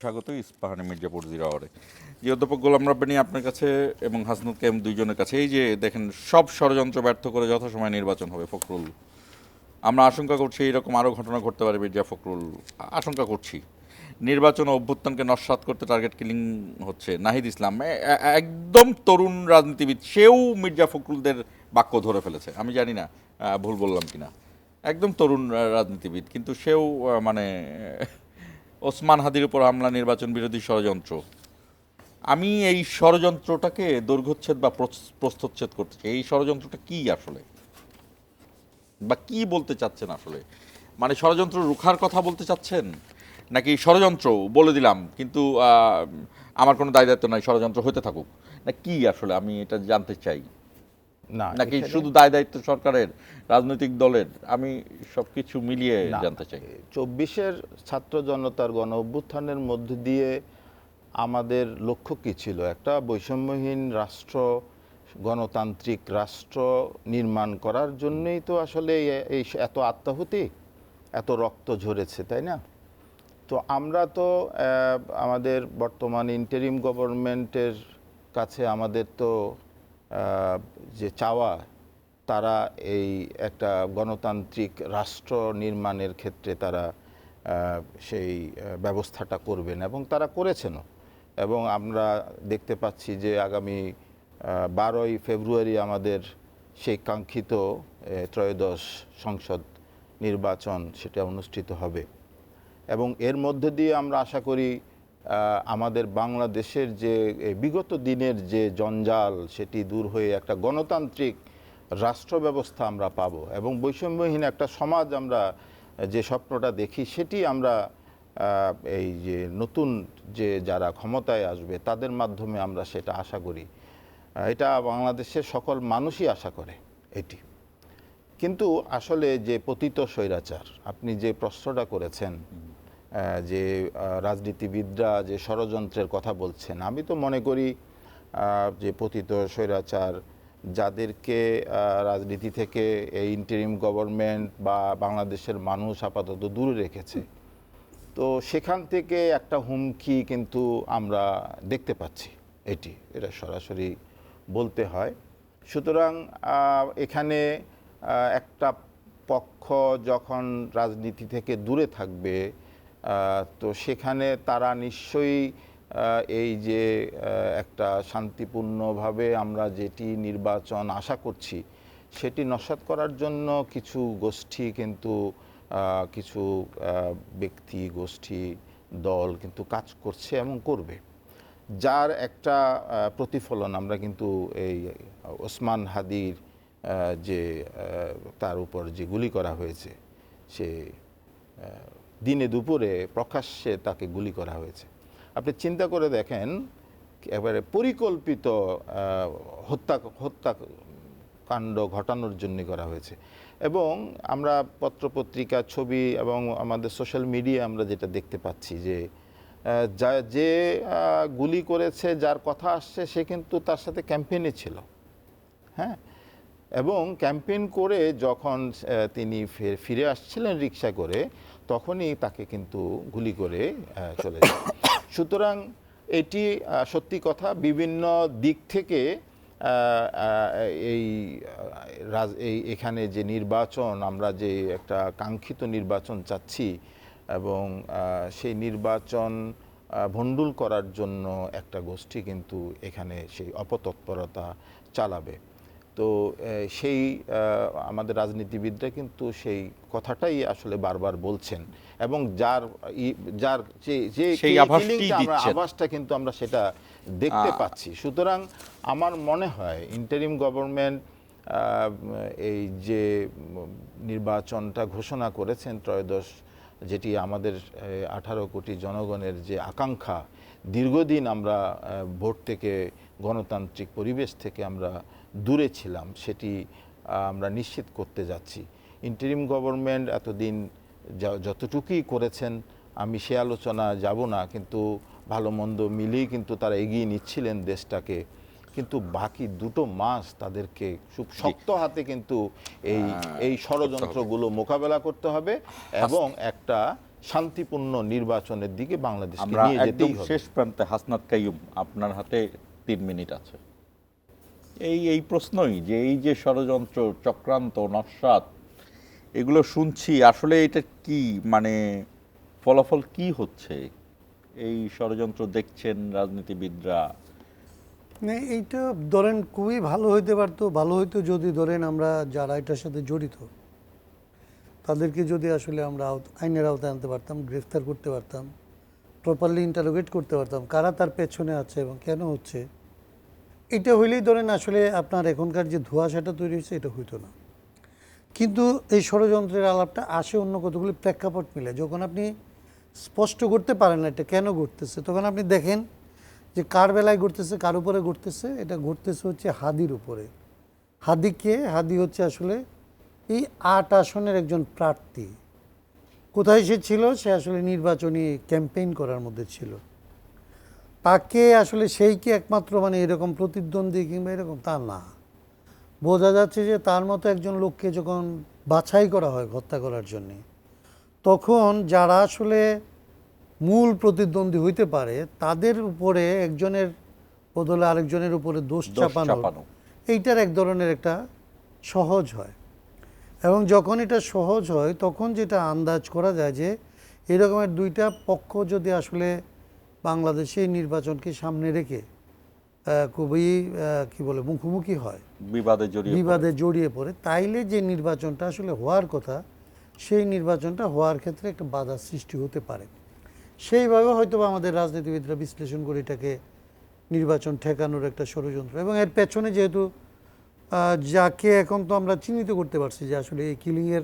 স্বাগত ইস্পাহানি মির্জাপুর জিরাওয়ারে। যে অধ্যাপক গোলাম রাব্বানী, আপনার কাছে এবং হাসনাত কাইয়ুম দুইজনের কাছে, এই যে দেখেন সব ষড়যন্ত্র ব্যর্থ করে যথাসময়ে নির্বাচন হবে, ফখরুল, আমরা আশঙ্কা করছি এরকম আরও ঘটনা ঘটতে পারে, মির্জা ফখরুল, আশঙ্কা করছি নির্বাচন ও অভ্যুত্থানকে নস্যাৎ করতে টার্গেট কিলিং হচ্ছে, নাহিদ ইসলাম একদম তরুণ রাজনীতিবিদ, সেও মির্জা ফখরুলদের বাক্য ধরে ফেলেছে। আমি জানি না ভুল বললাম কিনা, একদম তরুণ রাজনীতিবিদ, কিন্তু সেও মানে ওসমান হাদির উপর হামলা নির্বাচন বিরোধী ষড়যন্ত্র। আমি এই ষড়যন্ত্রটাকে দৈর্ঘ্যচ্ছেদ বা প্রস্থচ্ছেদ করতে চাই। এই ষড়যন্ত্রটা কি আসলে, বা কি বলতে চাচ্ছেন আসলে? মানে ষড়যন্ত্র রুখার কথা বলতে চাচ্ছেন, নাকি ষড়যন্ত্র বলে দিলাম কিন্তু আমার কোনো দায় দায়িত্ব নাই, ষড়যন্ত্র হতে থাকুক, না কি আসলে আমি এটা জানতে চাই। না, নাকি শুধু দায় দায়িত্ব সরকারের, রাজনৈতিক দলের, আমি সবকিছু মিলিয়ে জানতে চাই। 24-এর ছাত্র জনতার গণ অভ্যুত্থানের মধ্যে দিয়ে আমাদের লক্ষ্য কী ছিল? একটা বৈষম্যহীন রাষ্ট্র, গণতান্ত্রিক রাষ্ট্র নির্মাণ করার জন্যই তো আসলে এই এত আত্মাহুতি, এত রক্ত ঝরেছে, তাই না? তো আমরা তো আমাদের বর্তমান ইন্টারিম গভর্নমেন্টের কাছে আমাদের তো যে চাওয়া, তারা এই একটা গণতান্ত্রিক রাষ্ট্র নির্মাণের ক্ষেত্রে তারা সেই ব্যবস্থাটা করবেন, এবং তারা করেছেনও। এবং আমরা দেখতে পাচ্ছি যে আগামী 12ই ফেব্রুয়ারি আমাদের সেই কাঙ্ক্ষিত ত্রয়োদশ সংসদ নির্বাচন সেটা অনুষ্ঠিত হবে, এবং এর মধ্যে দিয়ে আমরা আশা করি আমাদের বাংলাদেশের যে বিগত দিনের যে জঞ্জাল সেটি দূর হয়ে একটা গণতান্ত্রিক রাষ্ট্র ব্যবস্থা আমরা পাব, এবং বৈষম্যহীন একটা সমাজ আমরা যে স্বপ্নটা দেখি সেটি আমরা এই যে নতুন যে যারা ক্ষমতায় আসবে তাদের মাধ্যমে আমরা সেটা আশা করি। এটা বাংলাদেশের সকল মানুষই আশা করে এটি। কিন্তু আসলে যে পতিত স্বৈরাচার, আপনি যে প্রশ্নটা করেছেন যে রাজনীতিবিদরা যে ষড়যন্ত্রের কথা বলছেন, আমি তো মনে করি যে পতিত স্বৈরাচার যাদেরকে রাজনীতি থেকে এই ইন্টারিম গভর্নমেন্ট বা বাংলাদেশের মানুষ আপাতত দূরে রেখেছে, তো সেখান থেকে একটা হুমকি কিন্তু আমরা দেখতে পাচ্ছি, এটা সরাসরি বলতে হয়। সুতরাং এখানে একটা পক্ষ যখন রাজনীতি থেকে দূরে থাকবে, তো সেখানে তারা নিশ্চয়ই এই যে একটা শান্তিপূর্ণভাবে আমরা যেটি নির্বাচন আশা করছি সেটি নস্যাৎ করার জন্য কিছু গোষ্ঠী কিন্তু কিছু ব্যক্তি, গোষ্ঠী, দল কিন্তু কাজ করছে এবং করবে, যার একটা প্রতিফলন আমরা কিন্তু এই ওসমান হাদির যে তার উপর যে গুলি করা হয়েছে, সে দিনে দুপুরে প্রকাশ্যে তাকে গুলি করা হয়েছে। আপনি চিন্তা করে দেখেন, এবারে পরিকল্পিত হত্যা কাণ্ড ঘটানোর জন্য করা হয়েছে। এবং আমরা পত্রপত্রিকা, ছবি এবং আমাদের সোশ্যাল মিডিয়া আমরা যেটা দেখতে পাচ্ছি যে যে গুলি করেছে, যার কথা আসছে, সে কিন্তু তার সাথে ক্যাম্পেইনে ছিল। হ্যাঁ, এবং ক্যাম্পেইন করে যখন তিনি ফিরে আসছিলেন রিক্সা করে, তখনই তাকে কিন্তু গুলি করে চলে যায়। সুতরাং এটি সত্যি কথা, বিভিন্ন দিক থেকে এখানে যে নির্বাচন, আমরা যে একটা কাঙ্ক্ষিত নির্বাচন চাচ্ছি, এবং সেই নির্বাচন ভণ্ডুল করার জন্য একটা গোষ্ঠী কিন্তু এখানে সেই অপতৎপরতা চালাবে। তো সেই আমাদের রাজনীতিবিদরা কিন্তু সেই কথাটাই আসলে বারবার বলছেন, এবং যার যে আভাসটা কিন্তু আমরা সেটা দেখতে পাচ্ছি। সুতরাং আমার মনে হয় ইন্টারিম গভর্নমেন্ট এই যে নির্বাচনটা ঘোষণা করেছেন ত্রয়োদশ, যেটি আমাদের 18 কোটি জনগণের যে আকাঙ্ক্ষা, দীর্ঘদিন আমরা ভোট থেকে, গণতান্ত্রিক পরিবেশ থেকে আমরা দূরে ছিলাম, সেটি আমরা নিশ্চিত করতে যাচ্ছি। ইন্টারিম গভর্নমেন্ট এতদিন যতটুকুই করেছেন, আমি সে আলোচনা যাব না, কিন্তু ভালো মন্দ মিলেই কিন্তু তারা এগিয়ে নিচ্ছিলেন দেশটাকে। কিন্তু বাকি 2 মাস তাদেরকে খুব শক্ত হাতে কিন্তু এই ষড়যন্ত্রগুলো মোকাবেলা করতে হবে, এবং একটা শান্তিপূর্ণ নির্বাচনের দিকে বাংলাদেশকে নিয়ে যেতেই হবে। শেষ প্রান্তে হাসনাত কাইয়ুম, আপনার হাতে 3 মিনিট আছে। এই প্রশ্নই যে এই যে ষড়যন্ত্র, চক্রান্ত, নস্যাৎ, এগুলো শুনছি, আসলে এটা কি, মানে ফলাফল কি হচ্ছে? এই ষড়যন্ত্র দেখছেন রাজনীতিবিদরা? এইটা ধরেন খুবই ভালো হইতে পারতো। ভালো হইতো যদি ধরেন আমরা যারা এটার সাথে জড়িত তাদেরকে যদি আসলে আমরা আইনের আওতায় আনতে পারতাম, গ্রেফতার করতে পারতাম, প্রপারলি ইন্টারোগেট করতে পারতাম কারা তার পেছনে আছে এবং কেন হচ্ছে। এটা হইলেই ধরেন আসলে আপনার এখনকার যে ধোঁয়াশাটা তৈরি হয়েছে এটা হইতো না। কিন্তু এই ষড়যন্ত্রের আলাপটা আসে অন্য কতগুলি প্রেক্ষাপট মিলে। যখন আপনি স্পষ্ট করতে পারেন না এটা কেন ঘটতেছে, তখন আপনি দেখেন যে কার বেলায় ঘটতেছে, কার উপরে ঘটতেছে। এটা ঘটতেছে হচ্ছে হাদির উপরে। হাদি হচ্ছে আসলে এই 8 আসনের একজন প্রার্থী। কোথায় সে ছিল? সে আসলে নির্বাচনী ক্যাম্পেইন করার মধ্যে ছিল। তাকে আসলে সেই কি একমাত্র মানে এরকম প্রতিদ্বন্দ্বী কিংবা এরকম, তা না। বোঝা যাচ্ছে যে তার মতো একজন লোককে যখন বাছাই করা হয় হত্যা করার জন্যে, তখন যারা আসলে মূল প্রতিদ্বন্দ্বী হইতে পারে তাদের উপরে একজনের বদলে আরেকজনের উপরে দোষ চাপানো, এইটার এক ধরনের একটা সহজ হয়। এবং যখন এটা সহজ হয় তখন যেটা আন্দাজ করা যায় যে এরকমের 2টা পক্ষ যদি আসলে বাংলাদেশে নির্বাচনকে সামনে রেখে খুবই মুখোমুখি হয়, বিবাদে জড়িয়ে পড়ে, তাইলে যে নির্বাচনটা আসলে হওয়ার কথা সেই নির্বাচনটা হওয়ার ক্ষেত্রে একটা বাধা সৃষ্টি হতে পারে। সেইভাবে হয়তো আমাদের রাজনীতিবিদরা বিশ্লেষণ করে এটাকে নির্বাচন ঠেকানোর একটা ষড়যন্ত্র। এবং এর পেছনে যেহেতু যাকে এখন তো আমরা চিহ্নিত করতে পারছি যে আসলে এই কিলিংয়ের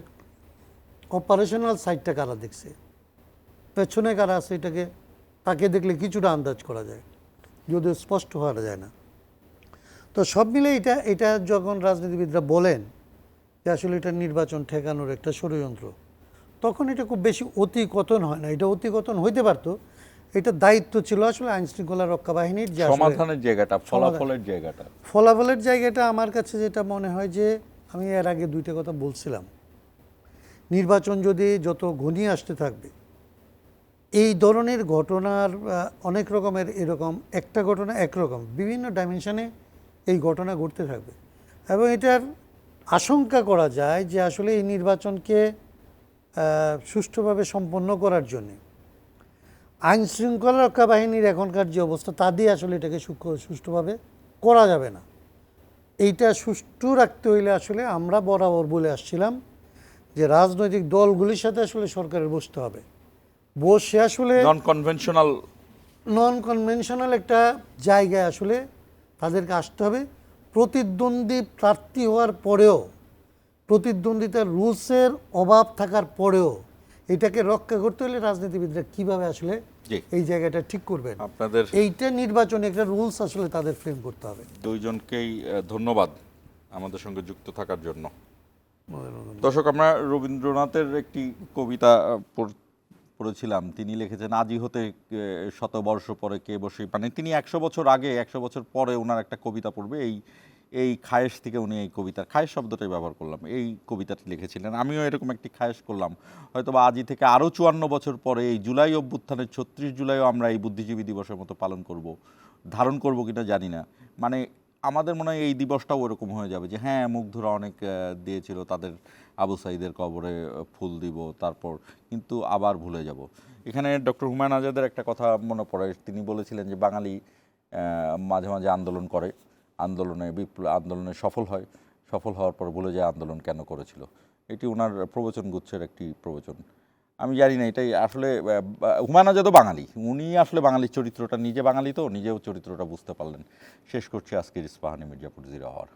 অপারেশনাল সাইডটা কারা দেখছে, পেছনে কারা আছে, এটাকে তাকে দেখলে কিছুটা আন্দাজ করা যায়, যদিও স্পষ্ট হওয়া যায় না। তো সব মিলে এটা যখন রাজনীতিবিদরা বলেন যে আসলে এটা নির্বাচন ঠেকানোর একটা ষড়যন্ত্র, তখন এটা খুব বেশি অতিকথন হয় না। এটা অতিকথন হইতে পারতো। এটা দায়িত্ব ছিল আসলে আইন শৃঙ্খলা রক্ষা বাহিনীর, যে সমাধানের জায়গাটা, ফলাফলের জায়গাটা আমার কাছে যেটা মনে হয় যে আমি এর আগে 2টা কথা বলছিলাম, নির্বাচন যদি যত ঘনিয়ে আসতে থাকবে, এই ধরনের ঘটনার অনেক রকমের, এরকম একটা ঘটনা একরকম বিভিন্ন ডাইমেনশনে এই ঘটনা ঘটতে থাকবে। এবং এটার আশঙ্কা করা যায় যে আসলে এই নির্বাচনকে সুষ্ঠুভাবে সম্পন্ন করার জন্যে আইন শৃঙ্খলা রক্ষা বাহিনীর এখনকার যে অবস্থা, তা দিয়ে আসলে এটাকে সুষ্ঠুভাবে করা যাবে না। এইটা সুষ্ঠু রাখতে হইলে আসলে আমরা বরাবর বলে আসছিলাম যে রাজনৈতিক দলগুলির সাথে আসলে সরকারের বসতে হবে, বসে আসলে নন কনভেনশনাল একটা জায়গায় আসলে তাদেরকে আসতে হবে। প্রতিদ্বন্দ্বী প্রার্থী হওয়ার পরেও, প্রতিদ্বন্দ্বিতার রুলসের অভাব থাকার পরেও এটাকে রক্ষা করতে হলে রাজনীতিবিদরা কিভাবে আসলে এই জায়গাটা ঠিক করবেন, এইটা নির্বাচনে একটা রুলস আসলে তাদের ফ্রেম করতে হবে। দুইজনকেই ধন্যবাদ। আমাদের সঙ্গে যুক্ত থাকার জন্য। দর্শক, আমরা রবীন্দ্রনাথের একটি কবিতা পড়েছিলাম। তিনি লিখেছেন, আজি হতে 100 বর্ষ পরে কে বসে, মানে তিনি 100 বছর আগে 100 বছর পরে ওনার একটা কবিতা পড়বে, এই খায়েশ থেকে উনি এই কবিতার, খায়েশ শব্দটাই ব্যবহার করলাম, এই কবিতাটি লিখেছিলেন। আমিও এরকম একটি খায়েশ করলাম, হয়তো বা আজি থেকে আরও 54 বছর পরে এই জুলাই অভ্যুত্থানের 36 জুলাইও আমরা এই বুদ্ধিজীবী দিবসের মতো পালন করব, ধারণ করব কিনা জানি না। মানে আমাদের মনে হয় এই দিবসটাও ওরকম হয়ে যাবে যে হ্যাঁ, মুগ্ধরা অনেক দিয়েছিল, তাদের আবু সাঈদের কবরে ফুল দিব, তারপর কিন্তু আবার ভুলে যাব। এখানে ডক্টর হুমায়ুন আজাদের একটা কথা মনে পড়ে। তিনি বলেছিলেন যে বাঙালি মাঝে মাঝে আন্দোলন করে, আন্দোলনে সফল হয়, সফল হওয়ার পর ভুলে যায় আন্দোলন কেন করেছিল। এটি ওনার প্রবচন গুচ্ছের একটি প্রবচন। আমি জানি না, এটাই আসলে হুমায়ুন আজাদও বাঙালি, উনি আসলে বাঙালির চরিত্রটা, নিজে বাঙালি তো নিজেও চরিত্রটা বুঝতে পারলেন। শেষ করছি আজকের ইস্পাহানি মির্জাপুর 0 আওয়ার।